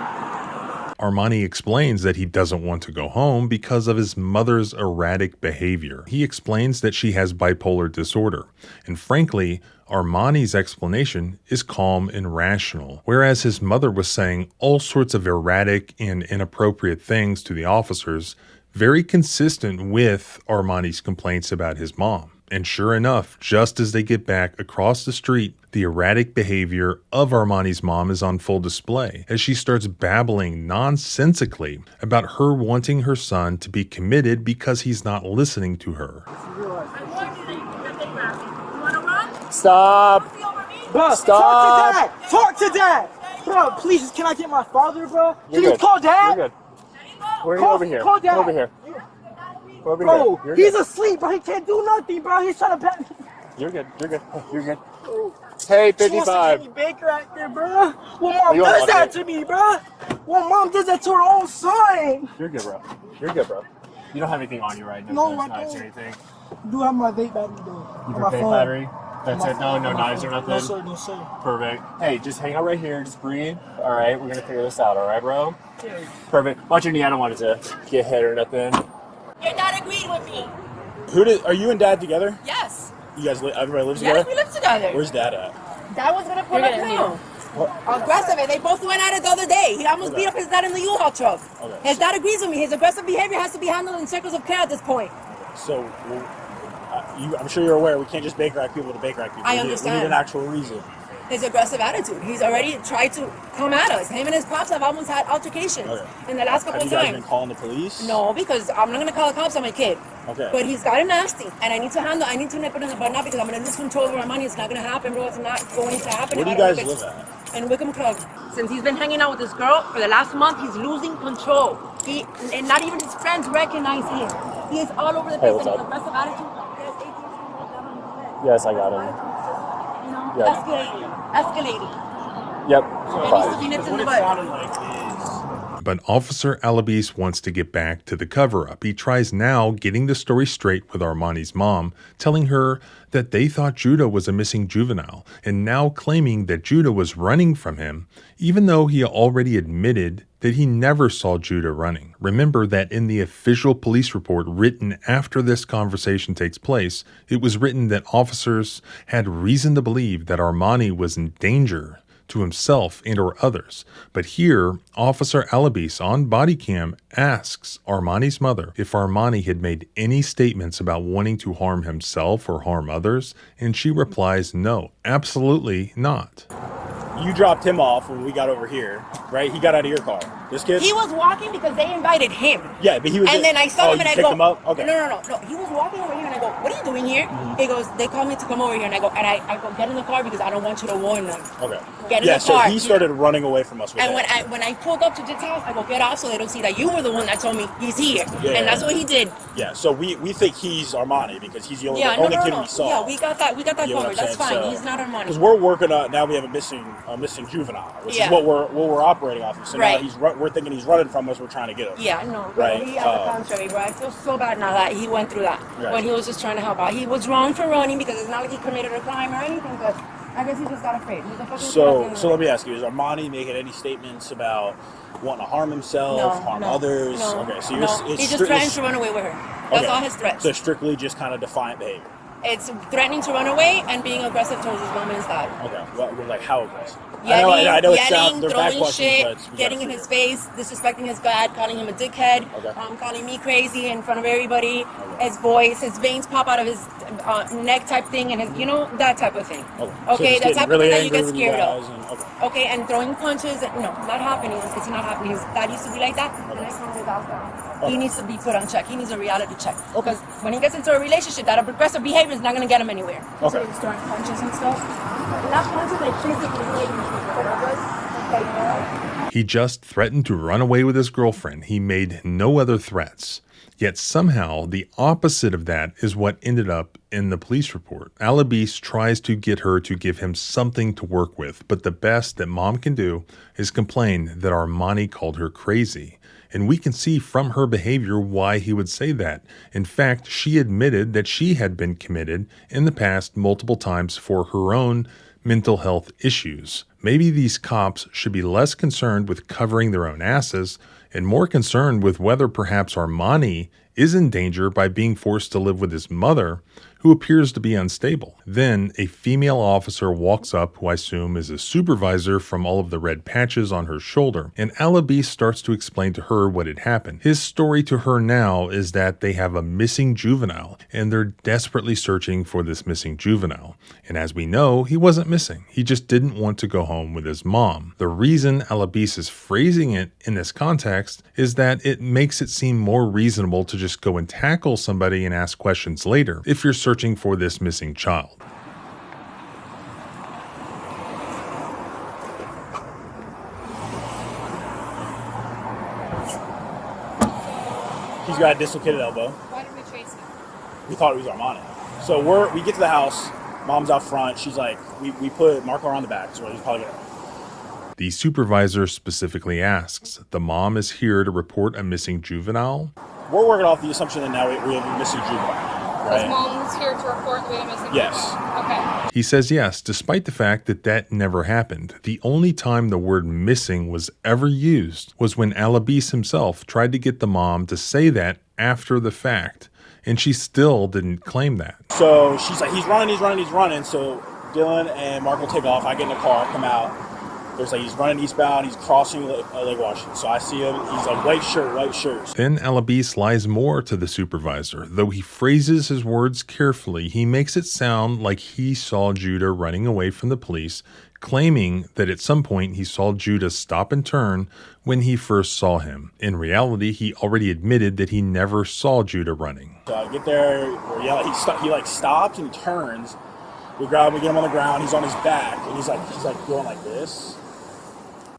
Armani explains that he doesn't want to go home because of his mother's erratic behavior. He explains that she has bipolar disorder. And frankly, Armani's explanation is calm and rational, whereas his mother was saying all sorts of erratic and inappropriate things to the officers, very consistent with Armani's complaints about his mom. And sure enough, just as they get back across the street, the erratic behavior of Armani's mom is on full display as she starts babbling nonsensically about her wanting her son to be committed because he's not listening to her.
Stop!
Bro,
Stop!
Talk to dad! Bro, please, can I get my father, bro? Can
You're
you call dad?
You're good. We're over here.
Call dad.
Over here. Over
Bro,
here.
he's asleep, bro. He can't do nothing, bro. He's trying to bet me.
You're good. You're good. You're good. Hey, 55.
She wants to get me Baker out there, bro. What mom does that to me, bro? What mom does that to her own son?
You're good, bro. You're good, bro. You don't have anything on you right now.
No, I
knives
don't.
or anything.
I do have my vape battery, though.
You
On
have
my
vape
phone.
battery? That's
On
it.
my
No,
phone.
no
On my
knives or
phone.
nothing?
No, sir. No, sir.
Perfect. Hey, just hang out right here. Just breathe. All right, we're gonna figure this out. All right, bro.
Yeah.
Perfect. Watch your knee. I don't want it to get hit or nothing.
Your dad agreed with me.
Are you and Dad together?
Yes.
You guys, everybody lives
Yes,
together?
we live together.
Where's Dad at?
Dad was gonna put up him. Aggressive, and they both went at it the other day. He almost beat up his dad in the U-Haul truck.
Okay.
His dad agrees with me. His aggressive behavior has to be handled in circles of care at this point.
So, I'm sure you're aware we can't just Baker Act people to Baker Act people.
I
We
understand.
need an actual reason.
His aggressive attitude. He's already tried to come at us. Him and his pops have almost had altercations in the last couple
Have
of
you guys
times.
been calling the police?
No, because I'm not gonna call the cops on my kid.
Okay.
But he's got him nasty, and I need to nip it in the bud now because I'm gonna lose control over my money. It's not gonna happen, bro. It's not going to happen.
Where do you
I don't
guys
think
live
it's-
at?
In Wickham Club. Since he's been hanging out with this girl for the last month, he's losing control. And not even his friends recognize him. He is all over the
Hey,
place,
what's
and his
up?
aggressive attitude.
Yes, I got him.
You know,
Yeah.
escalating.
Yep.
It needs to be nipped in the bud.
But Officer Alabis wants to get back to the cover-up. He tries now getting the story straight with Armani's mom, telling her that they thought Judah was a missing juvenile, and now claiming that Judah was running from him, even though he already admitted that he never saw Judah running. Remember that in the official police report written after this conversation takes place, it was written that officers had reason to believe that Armani was in danger to himself and or others. But here, Officer Alabis on body cam asks Armani's mother if Armani had made any statements about wanting to harm himself or harm others, and she replies no, absolutely not.
You dropped him off when we got over here, right? He got out of your car. This kid?
He was walking because they invited him.
Yeah, but he was.
And then I saw him and I
picked
go,
him up? Okay.
No. He was walking over here and I go, what are you doing here? He goes, they called me to come over here. And I go, get in the car because I don't want you to warn them.
Okay.
Get in
Yeah,
the
so
car.
he started running away from us with
And
that.
when I pulled up to Jit's house, I go, get off so they don't see that you were the one that told me he's here.
Yeah.
And that's what he did.
Yeah, so we think he's Armani because he's the only,
Yeah,
only
no.
kid we saw.
Yeah, we got that
You know what
covered.
I'm
That's
saying?
fine. He's not our money.
Because we're working on, now we have a missing juvenile, which
Yeah.
is what we're operating off of. So
Right.
now we're thinking he's running from us, we're trying to get him.
Yeah, no, bro.
Right.
He, on the contrary, bro. I feel so bad now that he went through that.
Right.
When he was just trying to help out. He was wrong for running because it's not like he committed a crime or anything, but I guess he just got afraid. He's a fucking
So let me ask you, is Armani making any statements about wanting to harm himself, harm others?
No,
okay, so
no. He's just threatening to run away with her. That's all his threats.
So strictly just kind of defiant behavior.
It's threatening to run away and being aggressive towards his mom and his dad.
Okay, well, like how aggressive?
Yelling,
I know it sounds,
yelling,
they're bad
throwing
questions,
shit,
but we
getting
gotta
in his face, disrespecting his dad, calling him a dickhead,
Okay.
calling me crazy in front of everybody. His voice, his veins pop out of his neck type thing, and his, that type of thing. Okay,
So
that type of thing that you get scared of.
of.
Okay, and throwing punches, no, not happening. It's not happening. His dad used to be like that, and I calmed his ass down. He needs to be put on check. He needs a reality check. Because when he gets into a relationship, that aggressive behavior is not going to get him anywhere.
Okay.
So he's throwing punches and stuff.
Not much of like physically hitting me, but it was like,
He just threatened to run away with his girlfriend. He made no other threats. Yet somehow the opposite of that is what ended up in the police report. Alibis tries to get her to give him something to work with, but the best that mom can do is complain that Armani called her crazy. And we can see from her behavior why he would say that. In fact, she admitted that she had been committed in the past multiple times for her own mental health issues. Maybe these cops should be less concerned with covering their own asses and more concerned with whether perhaps Armani is in danger by being forced to live with his mother, who appears to be unstable. Then a female officer walks up, who I assume is a supervisor from all of the red patches on her shoulder, and Alibis starts to explain to her what had happened. His story to her now is that they have a missing juvenile, and they're desperately searching for this missing juvenile. And as we know, he wasn't missing. He just didn't want to go home with his mom. The reason Alibis is phrasing it in this context is that it makes it seem more reasonable to just go and tackle somebody and ask questions later if you're searching for this missing child.
He's got a dislocated elbow.
why did we chase him?
We thought it was Armani. So we get to the house. Mom's out front. She's like, we put Marco on the back, so he's probably gonna.
The supervisor specifically asks, the mom is here to report a missing juvenile?
We're working off the assumption that now we have a missing juvenile,
His
right?
mom was here to report we had a missing
Yes.
juvenile. Okay.
He says yes, despite the fact that that never happened. The only time the word missing was ever used was when Alibis himself tried to get the mom to say that after the fact, and she still didn't claim that.
So she's like, he's running. So Dylan and Marco take off. I get in the car, come out. There's like, he's running eastbound. He's crossing Lake Washington. So I see him. He's like, white shirt.
Then Alibis lies more to the supervisor. Though he phrases his words carefully, he makes it sound like he saw Judah running away from the police, claiming that at some point he saw Judah stop and turn when he first saw him. In reality, he already admitted that he never saw Judah running.
So I get there. We're yelling. He like stops and turns. We grab him. We get him on the ground. He's on his back, and he's like going like this.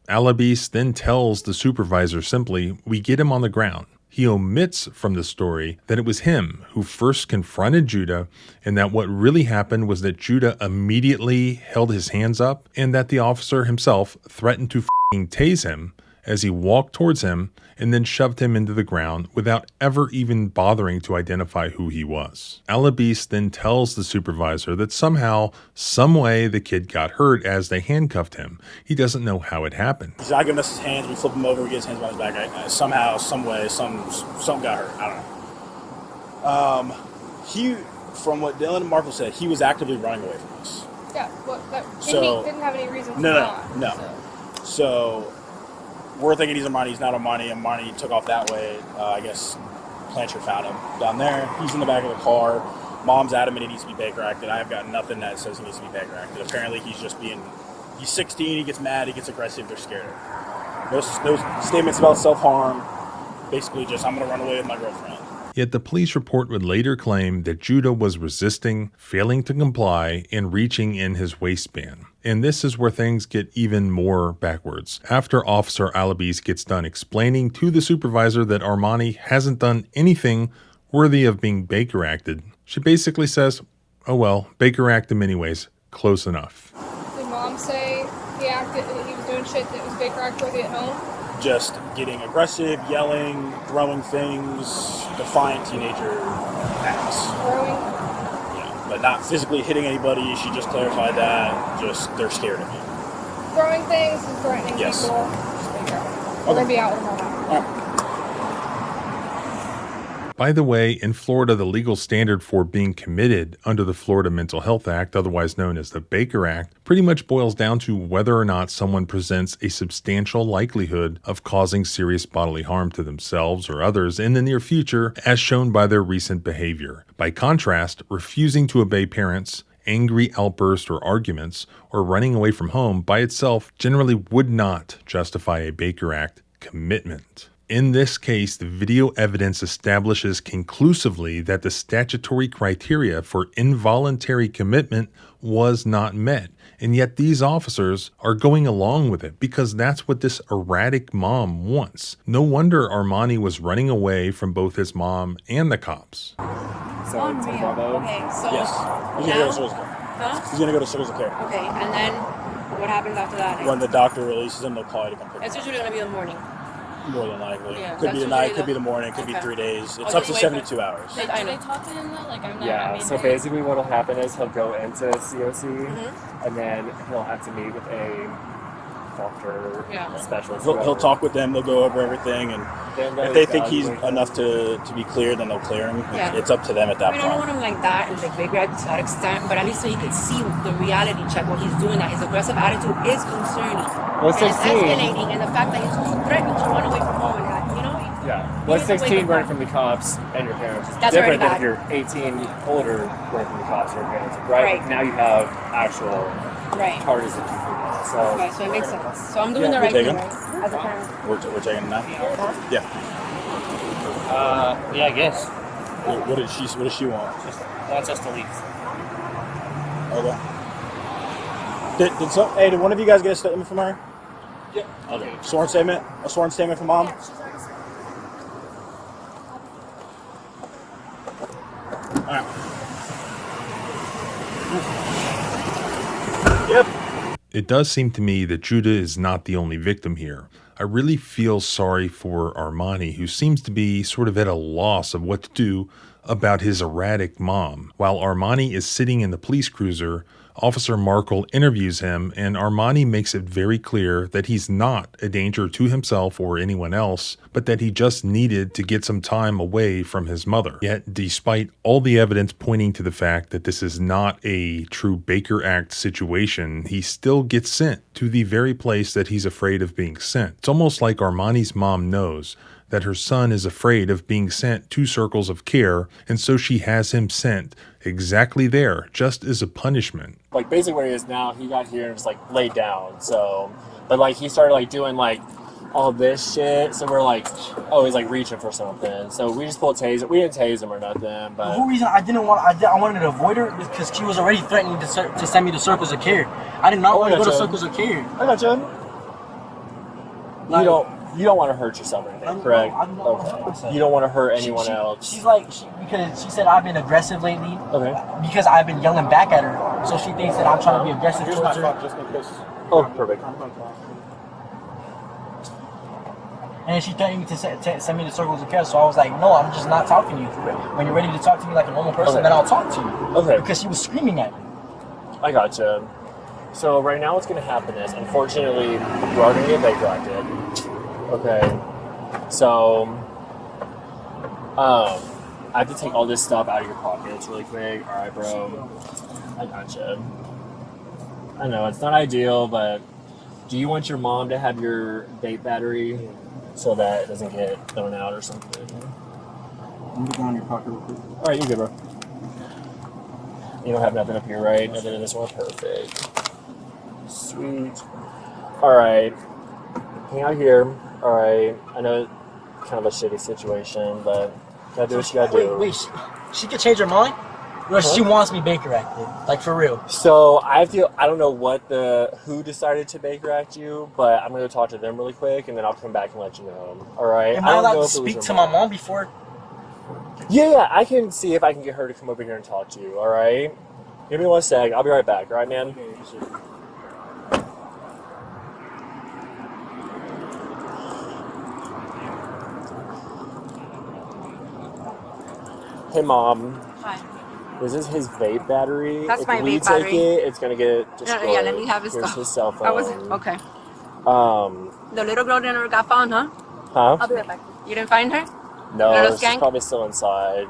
Alibis then tells the supervisor simply, we get him on the ground. He omits from the story that it was him who first confronted Judah, and that what really happened was that Judah immediately held his hands up, and that the officer himself threatened to tase him as he walked towards him and then shoved him into the ground without ever even bothering to identify who he was. Alibis then tells the supervisor that somehow, some way, the kid got hurt as they handcuffed him. He doesn't know how it happened.
He's not giving us his hands. We flip him over. We get his hands behind his back. Somehow, some way, something got hurt. I don't know. He, from what Dylan and Marco said, he was actively running away from us.
Yeah, and
So-
he didn't have any reason to
No.
not.
So we're thinking he's Armani. He's not Armani. Armani took off that way. I guess Blanchard found him down there. He's in the back of the car. Mom's adamant he needs to be Baker acted. I've got nothing that says he needs to be Baker acted. Apparently, he's 16. He gets mad. He gets aggressive. They're scared. No statements about self-harm. Basically, just I'm going to run away with my girlfriend.
Yet the police report would later claim that Judah was resisting, failing to comply, and reaching in his waistband. And this is where things get even more backwards. After Officer Alibis gets done explaining to the supervisor that Armani hasn't done anything worthy of being Baker acted, she basically says, oh well, Baker acted him anyways, close enough.
Did mom say he was doing shit that was Baker act worthy at home?
Just getting aggressive, yelling, throwing things, defiant teenager acts. Yeah, but not physically hitting anybody. She just clarified that. Just they're scared of me.
Throwing things and threatening
Yes.
people. Just Baker act. We're gonna be out in a moment.
By the way, in Florida, the legal standard for being committed under the Florida Mental Health Act, otherwise known as the Baker Act, pretty much boils down to whether or not someone presents a substantial likelihood of causing serious bodily harm to themselves or others in the near future, as shown by their recent behavior. By contrast, refusing to obey parents, angry outbursts or arguments, or running away from home by itself generally would not justify a Baker Act commitment. In this case, the video evidence establishes conclusively that the statutory criteria for involuntary commitment was not met. And yet these officers are going along with it because that's what this erratic mom wants. No wonder Armani was running away from both his mom and the cops.
So, okay, so
Yes. He's gonna go to Circles of Care.
Huh?
He's gonna go to Circles of Care.
Okay, and then what happens after that?
When the doctor releases him, they'll call you to come pick him
It's usually gonna be in the morning.
up. More than likely.
Yeah,
Could be
that's
the night,
usually
could be
the-
the morning, could be
okay.
3 days. It's
Oh,
up to
just wait
72 hours.
Do they talk to him though? Like I'm not.
Yeah, so basically what will happen is he'll go into COC
Mm-hmm.
and then he'll have to meet with a doctor specialist.
He'll talk with them, they'll go over everything, and
Then
if they think he's enough to be cleared, then they'll clear him.
Yeah.
It's up to them at that
I mean, I don't
point.
want him like that and like big red to that extent, but at least so he could see the reality check what he's doing. That his aggressive attitude is concerning.
What's
and it's
16?
escalating, and the fact that he's threatening to run away from home and that, you know.
Yeah.
He
What's
doesn't
16
wake
running
up.
from the cops and your parents is
That's
different than
already
if you're 18 older running from the cops and your parents. Right?
Right.
Now you have actual
Right.
charges that you can get. So
Okay, so it makes sense. So I'm doing the right
We'll
thing,
take
right? As a parent.
We're taking him now? Yeah.
Yeah, I guess.
What does she want?
Wants us to leave.
Okay. Did one of you guys get a statement from her?
Yeah.
Okay. Sworn statement? A sworn statement from mom? Alright. Yep.
It does seem to me that Judah is not the only victim here. I really feel sorry for Armani, who seems to be sort of at a loss of what to do about his erratic mom. While Armani is sitting in the police cruiser, Officer Markle interviews him, and Armani makes it very clear that he's not a danger to himself or anyone else, but that he just needed to get some time away from his mother. Yet, despite all the evidence pointing to the fact that this is not a true Baker Act situation, he still gets sent to the very place that he's afraid of being sent. It's almost like Armani's mom knows that her son is afraid of being sent to Circles of Care, and so she has him sent exactly there, just as a punishment.
Like basically where he is now, he got here and just like laid down. So, but like he started like doing like all this shit. So we're like, oh, he's like reaching for something. So we just pulled taser. We didn't tase him or nothing.
The
But
whole reason I wanted to avoid her is because she was already threatening to send me to Circles of Care. I did not want to go to
gotcha.
Circles of Care.
I got you. You don't want to hurt yourself or anything, correct? Okay. You don't want to hurt anyone else.
She's like, because she said I've been aggressive lately.
Okay.
Because I've been yelling back at her, so she thinks that I'm trying to be aggressive
Here's
towards
my
her.
phone, just in case.
Oh, perfect.
And then she threatened me to send me to Circles of Care, so I was like, no, I'm just not talking to you. When you're ready to talk to me like a normal person,
Okay.
then I'll talk to you.
Okay.
Because she was screaming at me.
I gotcha. So right now what's going to happen is, unfortunately, you are going to get Baker Acted. Okay. So, I have to take all this stuff out of your pockets really quick. All right, bro. I gotcha. I know, it's not ideal, but do you want your mom to have your vape battery so that it doesn't get thrown out or something?
Let me go in your pocket real quick.
All right, you good, bro. You don't have nothing up here, right? Nothing in this one? Perfect. Sweet. All right. Hang out here. All right. I know it's kind of a shitty situation, but gotta do what you gotta do.
Wait, she could change her mind? Or she wants me Baker Acted? Like, for real?
So I don't know who decided to Baker Act you, but I'm gonna talk to them really quick, and then I'll come back and let you know. All right.
Am I allowed to speak to my mom before?
Yeah, I can see if I can get her to come over here and talk to you. All right. Give me 1 sec. I'll be right back. All right, man. Hey, Mom.
Hi.
This is his vape battery.
That's
if
my
we
vape
take
battery.
it, it's gonna get destroyed.
Yeah, let me have his
Here's
stuff.
his cell phone.
I was okay. The little girl never got found, huh?
Huh?
I'll be right back. You didn't find her?
No,
Little
she's
skank?
probably still inside.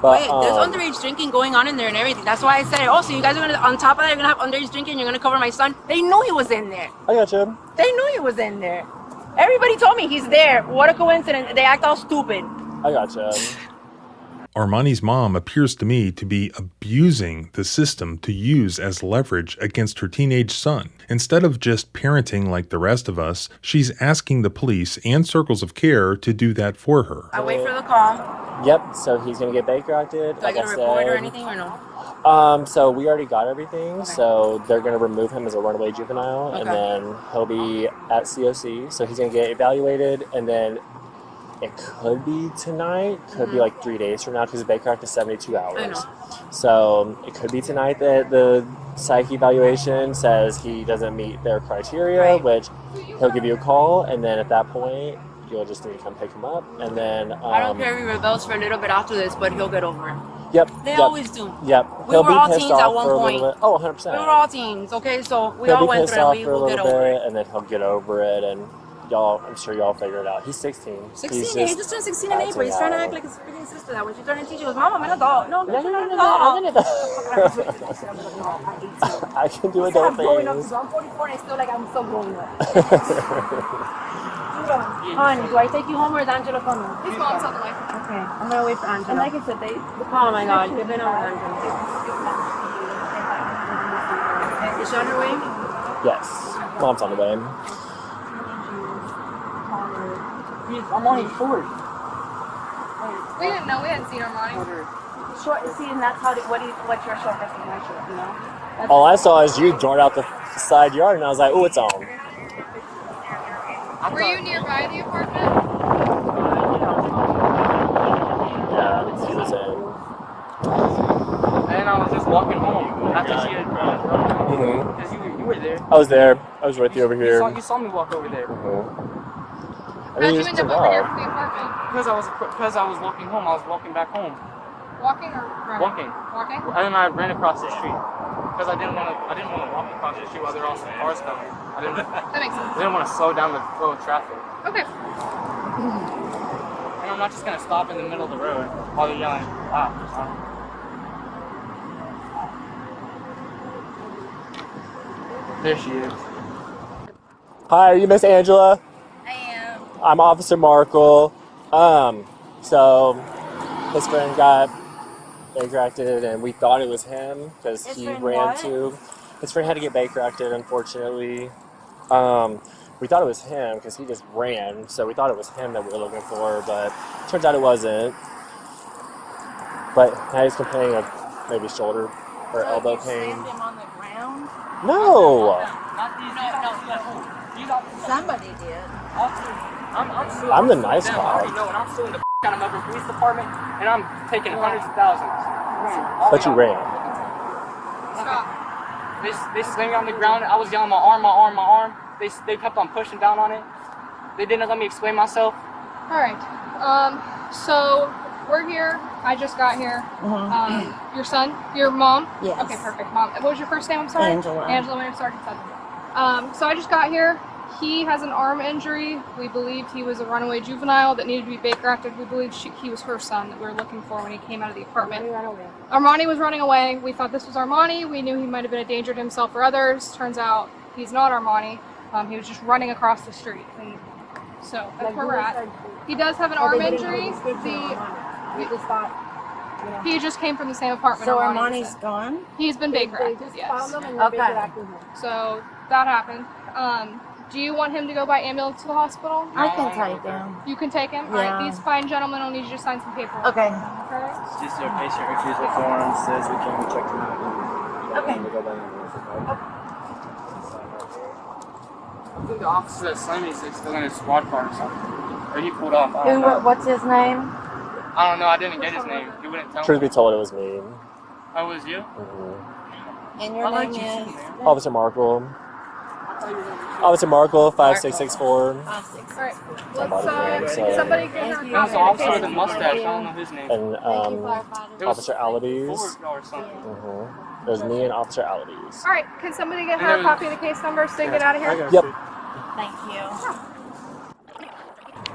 But
Wait, there's underage drinking going on in there and everything. That's why I said, oh, so you guys are gonna, on top of that, you're gonna have underage drinking. You're gonna cover my son. They knew he was in there.
I got you.
They knew he was in there. Everybody told me he's there. What a coincidence. They act all stupid.
I got you.
Armani's mom appears to me to be abusing the system to use as leverage against her teenage son. Instead of just parenting like the rest of us, she's asking the police and circles of care to do that for her.
I wait for the call.
Yep, so he's going to get Baker acted.
Do I get a report or anything or no?
So we already got everything, so they're going to remove him as a runaway juvenile, and then he'll be at COC, so he's going to get evaluated, and then it could be tonight, could be like 3 days from now, because the Baker Act is 72 hours.
I know.
So it could be tonight that the psych evaluation says he doesn't meet their criteria, which he'll give you a call, and then at that point, you'll just need to come pick him up, and then...
I don't care if he rebels for a little bit after this, but he'll get over it.
Yep.
They always do.
Yep.
We
He'll
were
be
all
pissed
teens
off
at one
for a
point.
little bit. Oh, 100%.
We were all teens, okay? So we
He'll
all
be
went
pissed
through it.
off
We
for a
will get
little
over
bit,
it.
and then he'll get over it, and I'm sure y'all figure it out. He's 16.
16, he's just turned 16 in April. He's trying to act like his freaking sister that when she turned 18, she goes, Mom, I'm an adult. No, you're not an adult.
I can do adult
I'm growing up,
things.
so I'm 44 and I still like I'm still growing up. Hon, do I take you home or is Angela coming?
His mom's on the way.
Okay, I'm gonna wait for Angela.
And
like I said, oh my God, you've been on with Angela. Is she on her way?
Yes. Mom's on the way.
I'm only 40.
We didn't know. We hadn't seen Armani.
Short, see, and that's how, what's your short versus my short, you know? That's
All I saw is you dart out the side yard, and I was like, oh, it's on.
Were you nearby the apartment?
Yeah, he was in.
And I was just walking home after she had
Mhm.
because you were there.
I was there. I was with you over here.
You saw me walk over there.
I
How'd
think
you
you
end
just
up
took
over here
off.
from the apartment?
Because I was walking home. I was walking back home.
Walking or running?
Walking.
Walking?
And then I ran across the street because I didn't want to walk across the street while there were also cars coming.
That makes sense.
I didn't want to slow down the flow of traffic.
Okay.
And I'm not just gonna stop in the middle of the road while they're yelling, "Ah!" There she is.
Hi, are you Miss Angela?
I am.
I'm Officer Markle. So his friend got Baker acted, and we thought it was him because
His
he
friend
ran
what?
to. His friend had to get Baker acted, unfortunately. We thought it was him because he just ran, so we thought it was him that we were looking for, but turns out it wasn't. But now he's complaining of maybe shoulder or elbow pain.
him on the ground?
No!
Somebody did.
I'm the nice
I
cop.
already know, and I'm suing the out of Melbourne Police Department, and I'm taking hundreds of thousands.
But you ran.
Stop.
They slammed me on the ground. I was yelling, my arm, my arm, my arm. They kept on pushing down on it. They didn't let me explain myself.
All right. So we're here. I just got here. Your son, your mom.
Yes.
Okay, perfect. Mom. What was your first name? I'm sorry.
Angela.
Angela. My name's Sergeant Sutton. So I just got here. He has an arm injury. We believed he was a runaway juvenile that needed to be Baker acted. We believed he was her son that we were looking for when he came out of the apartment. Armani was running away. We thought this was Armani. We knew he might have been a danger to himself or others. Turns out he's not Armani. He was just running across the street. So that's where we're at. He does have an arm injury. He just came from the same apartment.
So
Armani
Armani's gone?
He's been Baker acted, yes.
Okay.
So that happened. Do you want him to go by ambulance to the hospital?
I can take him.
You can take him?
Yeah.
Alright, these fine gentlemen will need you to sign some paperwork.
Okay.
Okay.
It's just your patient refusal form says we can check him out.
Okay.
I think the officer that slammed me is still in his squad car or something. Or he pulled off. I don't know.
What's his name?
I don't know. I didn't get his name. He wouldn't tell
Truth
me.
be told, it was me.
Oh, it was you?
And your name is?
Officer Markle. Officer Markle, 5664.
Alright. Let's
So-
somebody get her a
That was
copy
the
of the
officer with the
case.
mustache. I don't know his name.
And
It was
Officer Alabies.
Ford or something.
It was me and Officer Alabies.
Alright, can somebody get her
And
a
then-
copy of the case number so they can get out of here?
Yep.
Thank you.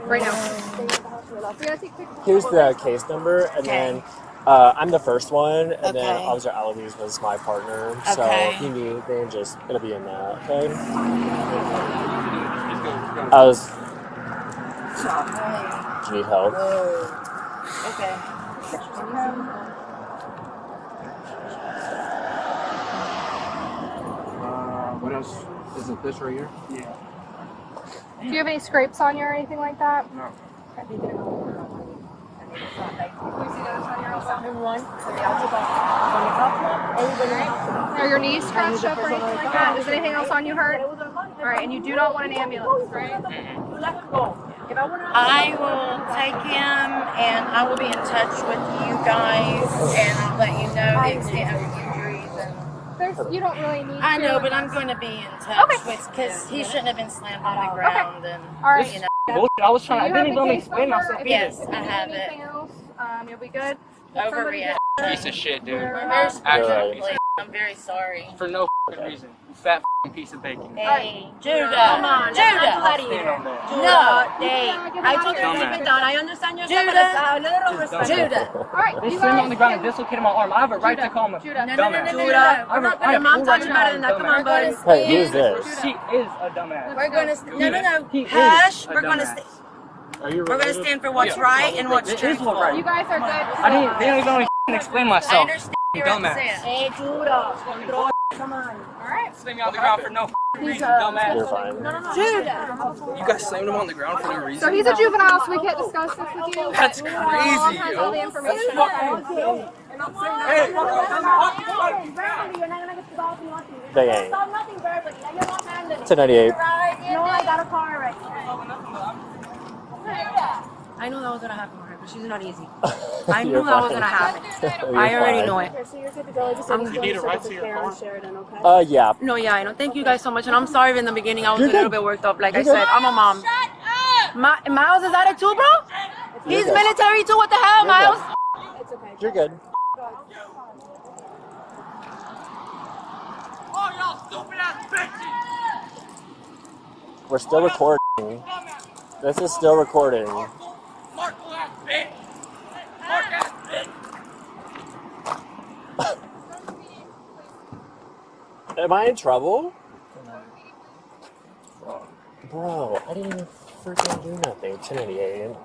Right now. We gotta take pictures.
Here's the case number, and then I'm the first one, and then
Okay.
Officer Alabies was my partner, so
Okay.
he knew they just it'll be in that. Okay. I was. Do you need help?
Okay.
pictures of him.
What else? Is it this right here?
Yeah. Do you have any scrapes on you or anything like that?
No.
Are your knees scratched up or anything like that? Is anything else on you hurt? All right, and you do not want an ambulance, right?
I will take him and I will be in touch with you guys and I'll let you know the extent of injuries.
You don't really need
I
to.
know, but I'm going to be in touch because he shouldn't have been slammed on the ground. And,
All right.
you know.
Bullshit. I was trying. I
Do you
didn't
have
even
a case
explain
number?
myself.
If
Yes,
you
I
need
have
anything
it.
else, you'll be good.
Overreact.
Piece of shit, dude.
Very
Actually,
respectfully, I'm very sorry.
for no reason. You fat piece of bacon.
Hey, Judah.
Come on,
Judah.
Judah.
Stand on that.
No,
Hey, I told you to keep it down. I understand you're
Judah.
a little respect.
Judah.
All right,
They
you
slammed me on
guys.
the ground and dislocated my arm. I have a right to call him a
Judah.
dumbass.
Judah, your mom taught you better than that. Come on, buddy.
Hey, who's this?
She is a dumbass.
We're gonna no.
He is
Hush.
a
We're gonna
dumbass.
Are you
We're gonna
related?
stand for what's right and what's
It
true.
is what right.
You guys are good.
I didn't. They don't even explain
I
myself.
understand your
Dumbass.
accent.
Hey, Judah. Control. Come on.
All right.
Slammed me on the ground for no reason,
You're
dumbass.
fine.
Judah.
You guys slammed him on the ground for no reason.
So he's a juvenile, so we can't discuss this with you.
That's
but
crazy,
Mom has all the
yo.
information.
They ain't. It's a 98.
No, I got a car already. I knew that was gonna happen with her, but she's not easy. I knew
You're
that was
fine.
gonna happen.
You're
I already
fine.
know it.
You need a ride to your car?
Yeah.
No, yeah, I know. Thank you guys so much, and I'm sorry in the beginning I was
You're
a little
good.
bit worked up. Like
You're
I said,
good.
I'm a mom. Miles is at it too, bro? He's
good.
military too. What the hell,
You're
Miles?
You're good. We're still recording. This is still recording. Am I in trouble? Bro, I didn't even freaking do nothing. 1088.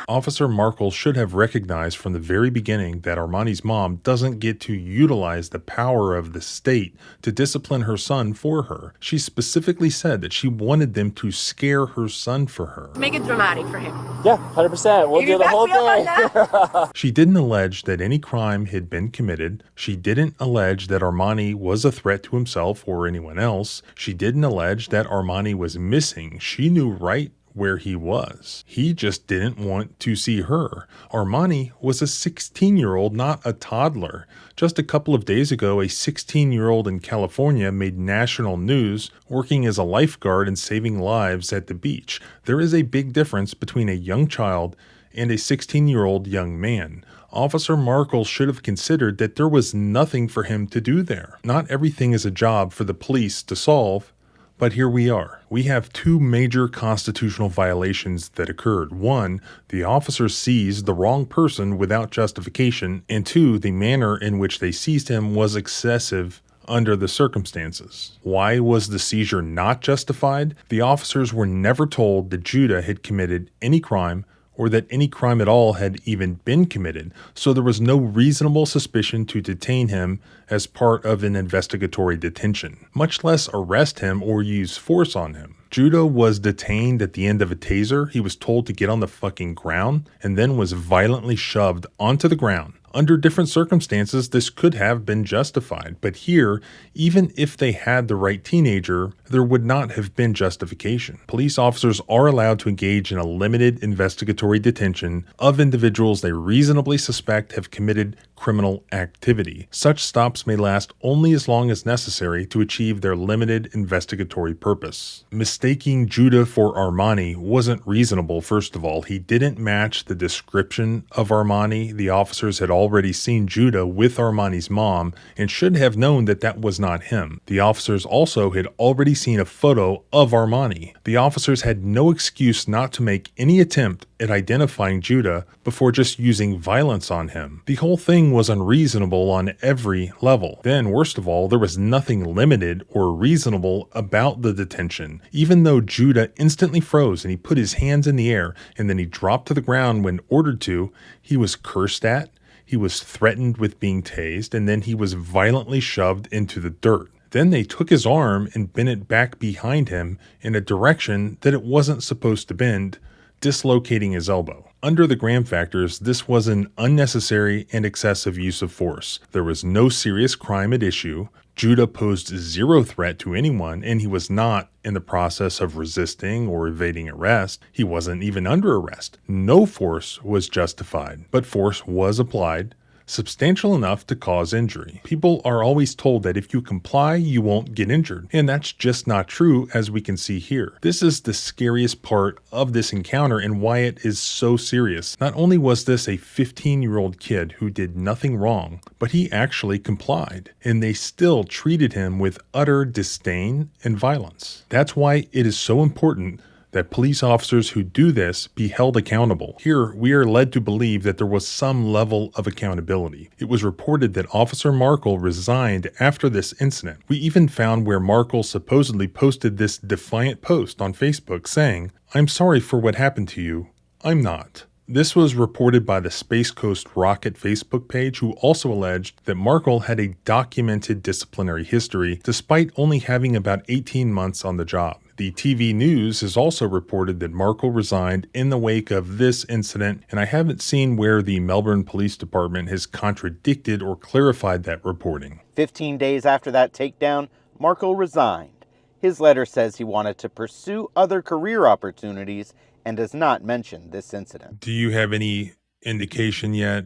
Officer Markle should have recognized from the very beginning that Armani's mom doesn't get to utilize the power of the state to discipline her son for her. She specifically said that she wanted them to scare her son for her.
Make it dramatic for him.
Yeah, 100%. We'll
If
do
you
the
back
whole
me up on
thing.
She didn't allege that any crime had been committed. She didn't allege that Armani was a threat to himself or anyone else. She didn't allege that Armani was missing. She knew right where he was. He just didn't want to see her. Armani was a 16-year-old, not a toddler. Just a couple of days ago, a 16-year-old in California made national news working as a lifeguard and saving lives at the beach. There is a big difference between a young child and a 16-year-old young man. Officer Markle should have considered that there was nothing for him to do there. Not everything is a job for the police to solve. But here we are. We have two major constitutional violations that occurred. One, the officer seized the wrong person without justification. And two, the manner in which they seized him was excessive under the circumstances. Why was the seizure not justified? The officers were never told that Judah had committed any crime or that any crime at all had even been committed, so there was no reasonable suspicion to detain him as part of an investigatory detention, much less arrest him or use force on him. Judah was detained at the end of a taser. He was told to get on the fucking ground and then was violently shoved onto the ground. Under different circumstances, this could have been justified, but here, even if they had the right teenager, there would not have been justification. Police officers are allowed to engage in a limited investigatory detention of individuals they reasonably suspect have committed criminal activity. Such stops may last only as long as necessary to achieve their limited investigatory purpose. Mistaking Judah for Armani wasn't reasonable, first of all. He didn't match the description of Armani. The officers had already seen Judah with Armani's mom and should have known that that was not him. The officers also had already seen a photo of Armani. The officers had no excuse not to make any attempt at identifying Judah before just using violence on him. The whole thing was unreasonable on every level. Then, worst of all, there was nothing limited or reasonable about the detention. Even though Judah instantly froze and he put his hands in the air and then he dropped to the ground when ordered to, he was cursed at, he was threatened with being tased, and then he was violently shoved into the dirt. Then they took his arm and bent it back behind him in a direction that it wasn't supposed to bend, dislocating his elbow. Under the Graham factors, this was an unnecessary and excessive use of force. There was no serious crime at issue. Judah posed zero threat to anyone, and he was not in the process of resisting or evading arrest. He wasn't even under arrest. No force was justified, but force was applied, substantial enough to cause injury. People are always told that if you comply, you won't get injured, and that's just not true, as we can see here. This is the scariest part of this encounter and why it is so serious. Not only was this a 15-year-old kid who did nothing wrong, but he actually complied, and they still treated him with utter disdain and violence. That's why it is so important that police officers who do this be held accountable. Here, we are led to believe that there was some level of accountability. It was reported that Officer Markle resigned after this incident. We even found where Markle supposedly posted this defiant post on Facebook saying, "I'm sorry for what happened to you. I'm not." This was reported by the Space Coast Rocket Facebook page, who also alleged that Markle had a documented disciplinary history despite only having about 18 months on the job. The TV news has also reported that Markle resigned in the wake of this incident, and I haven't seen where the Melbourne Police Department has contradicted or clarified that reporting.
15 days after that takedown, Markle resigned. His letter says he wanted to pursue other career opportunities and does not mention this incident.
Do you have any indication yet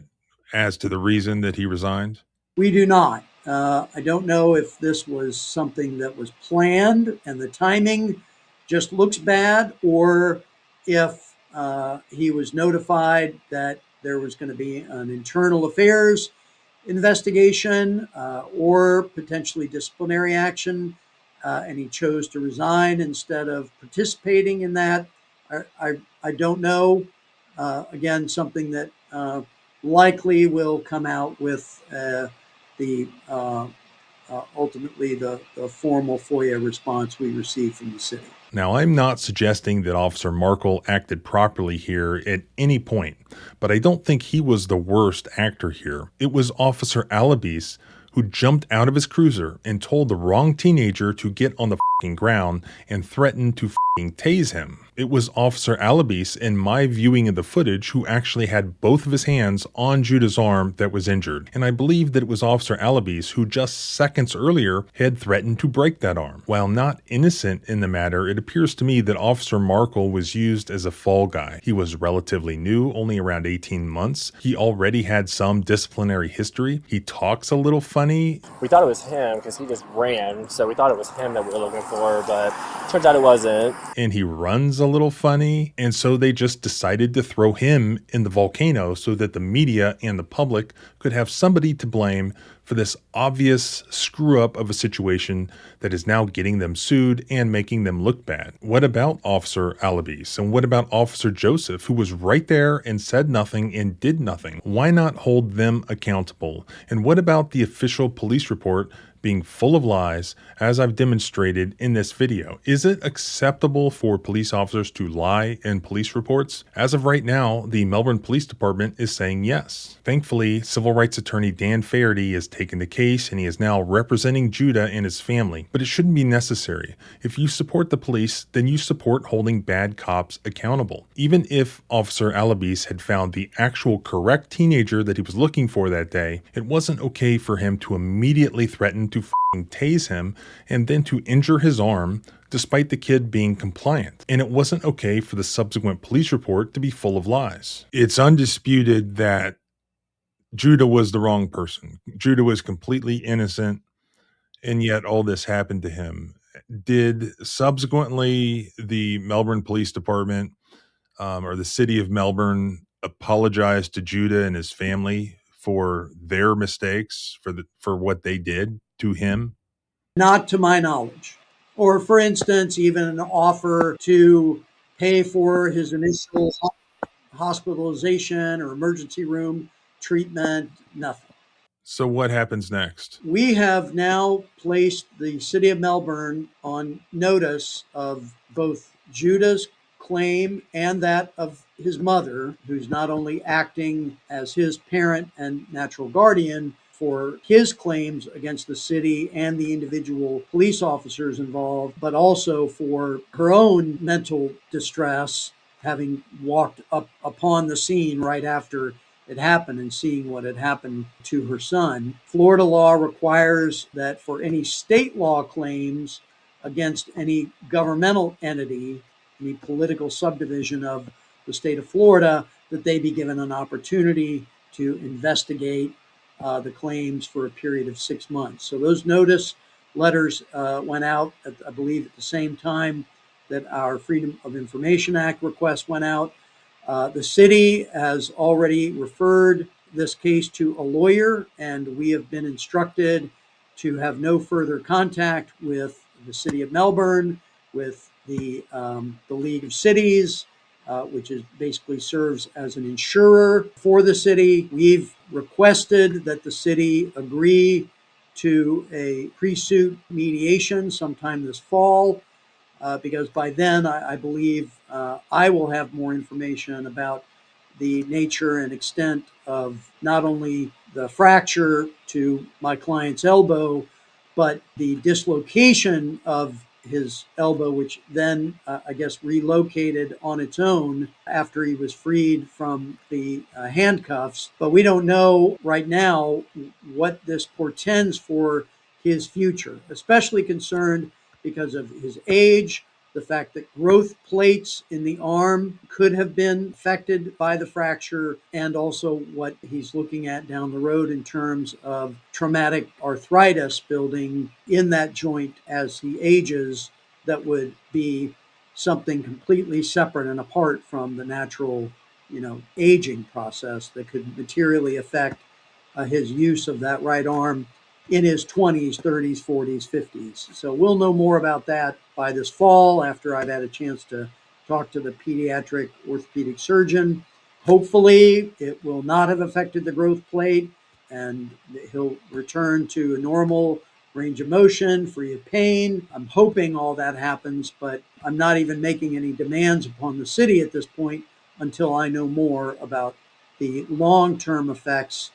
as to the reason that he resigned?
We do not. I don't know if this was something that was planned and the timing just looks bad, or if he was notified that there was going to be an internal affairs investigation or potentially disciplinary action, and he chose to resign instead of participating in that. I don't know. Again, something that likely will come out with ultimately the formal FOIA response we received from the city.
Now, I'm not suggesting that Officer Markle acted properly here at any point, but I don't think he was the worst actor here. It was Officer Alibis who jumped out of his cruiser and told the wrong teenager to get on the ground and threatened to tase him. It was Officer Alibis, in my viewing of the footage, who actually had both of his hands on Judah's arm that was injured. And I believe that it was Officer Alibis who just seconds earlier had threatened to break that arm. While not innocent in the matter, it appears to me that Officer Markle was used as a fall guy. He was relatively new, only around 18 months. He already had some disciplinary history. He talks a little funny.
We thought it was him because he just ran, so we thought it was him that we were looking for, but turns out it wasn't.
And he runs a little funny, and so they just decided to throw him in the volcano so that the media and the public could have somebody to blame for this obvious screw up of a situation that is now getting them sued and making them look bad. What about Officer Alibis? And what about Officer Joseph, who was right there and said nothing and did nothing? Why not hold them accountable? And what about the official police report being full of lies, as I've demonstrated in this video? Is it acceptable for police officers to lie in police reports? As of right now, the Melbourne Police Department is saying yes. Thankfully, civil rights attorney Dan Faherty has taken the case and he is now representing Judah and his family, but it shouldn't be necessary. If you support the police, then you support holding bad cops accountable. Even if Officer Alibis had found the actual correct teenager that he was looking for that day, it wasn't okay for him to immediately threaten to tase him and then to injure his arm despite the kid being compliant. And it wasn't okay for the subsequent police report to be full of lies. It's undisputed that Judah was the wrong person. Judah was completely innocent, and yet all this happened to him. Did subsequently the Melbourne Police Department or the city of Melbourne apologize to Judah and his family for their mistakes, for what they did to him?
Not to my knowledge. Or, for instance, even an offer to pay for his initial hospitalization or emergency room treatment, nothing.
So what happens next?
We have now placed the city of Melbourne on notice of both Judah's claim and that of his mother, who's not only acting as his parent and natural guardian for his claims against the city and the individual police officers involved, but also for her own mental distress, having walked up upon the scene right after it happened and seeing what had happened to her son. Florida law requires that for any state law claims against any governmental entity, any political subdivision of the state of Florida, that they be given an opportunity to investigate the claims for a period of 6 months. So those notice letters went out, I believe, at the same time that our Freedom of Information Act request went out. The city has already referred this case to a lawyer, and we have been instructed to have no further contact with the city of Melbourne, with the League of Cities, which is basically serves as an insurer for the city. We've requested that the city agree to a pre-suit mediation sometime this fall, because by then I believe I will have more information about the nature and extent of not only the fracture to my client's elbow, but the dislocation of his elbow, which then, I guess, relocated on its own after he was freed from the handcuffs. But we don't know right now what this portends for his future, especially concerned because of his age, the fact that growth plates in the arm could have been affected by the fracture, and also what he's looking at down the road in terms of traumatic arthritis building in that joint as he ages, that would be something completely separate and apart from the natural, aging process that could materially affect his use of that right arm in his 20s, 30s, 40s, 50s. So we'll know more about that by this fall after I've had a chance to talk to the pediatric orthopedic surgeon. Hopefully it will not have affected the growth plate and he'll return to a normal range of motion, free of pain. I'm hoping all that happens, but I'm not even making any demands upon the city at this point until I know more about the long-term effects,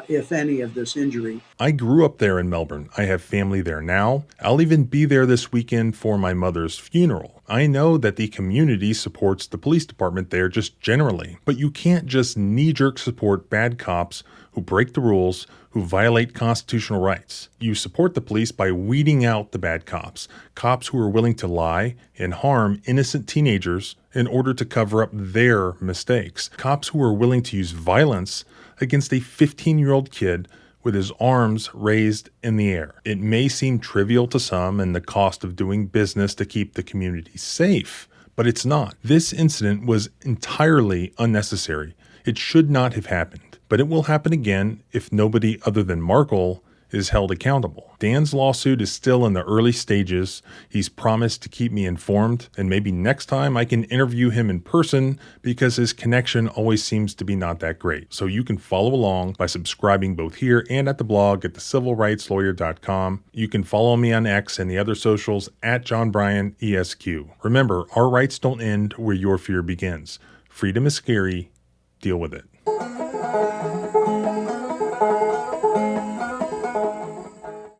if any, of this injury.
I grew up there in Melbourne. I have family there now. I'll even be there this weekend for my mother's funeral. I know that the community supports the police department there just generally, but you can't just knee-jerk support bad cops who break the rules, who violate constitutional rights. You support the police by weeding out the bad cops, cops who are willing to lie and harm innocent teenagers in order to cover up their mistakes, cops who are willing to use violence against a 15-year-old kid with his arms raised in the air. It may seem trivial to some and the cost of doing business to keep the community safe, but it's not. This incident was entirely unnecessary. It should not have happened, but it will happen again if nobody other than Markle is held accountable. Dan's lawsuit is still in the early stages. He's promised to keep me informed, and maybe next time I can interview him in person because his connection always seems to be not that great. So you can follow along by subscribing both here and at the blog at thecivilrightslawyer.com. You can follow me on X and the other socials at John Bryan ESQ. Remember, our rights don't end where your fear begins. Freedom is scary. Deal with it.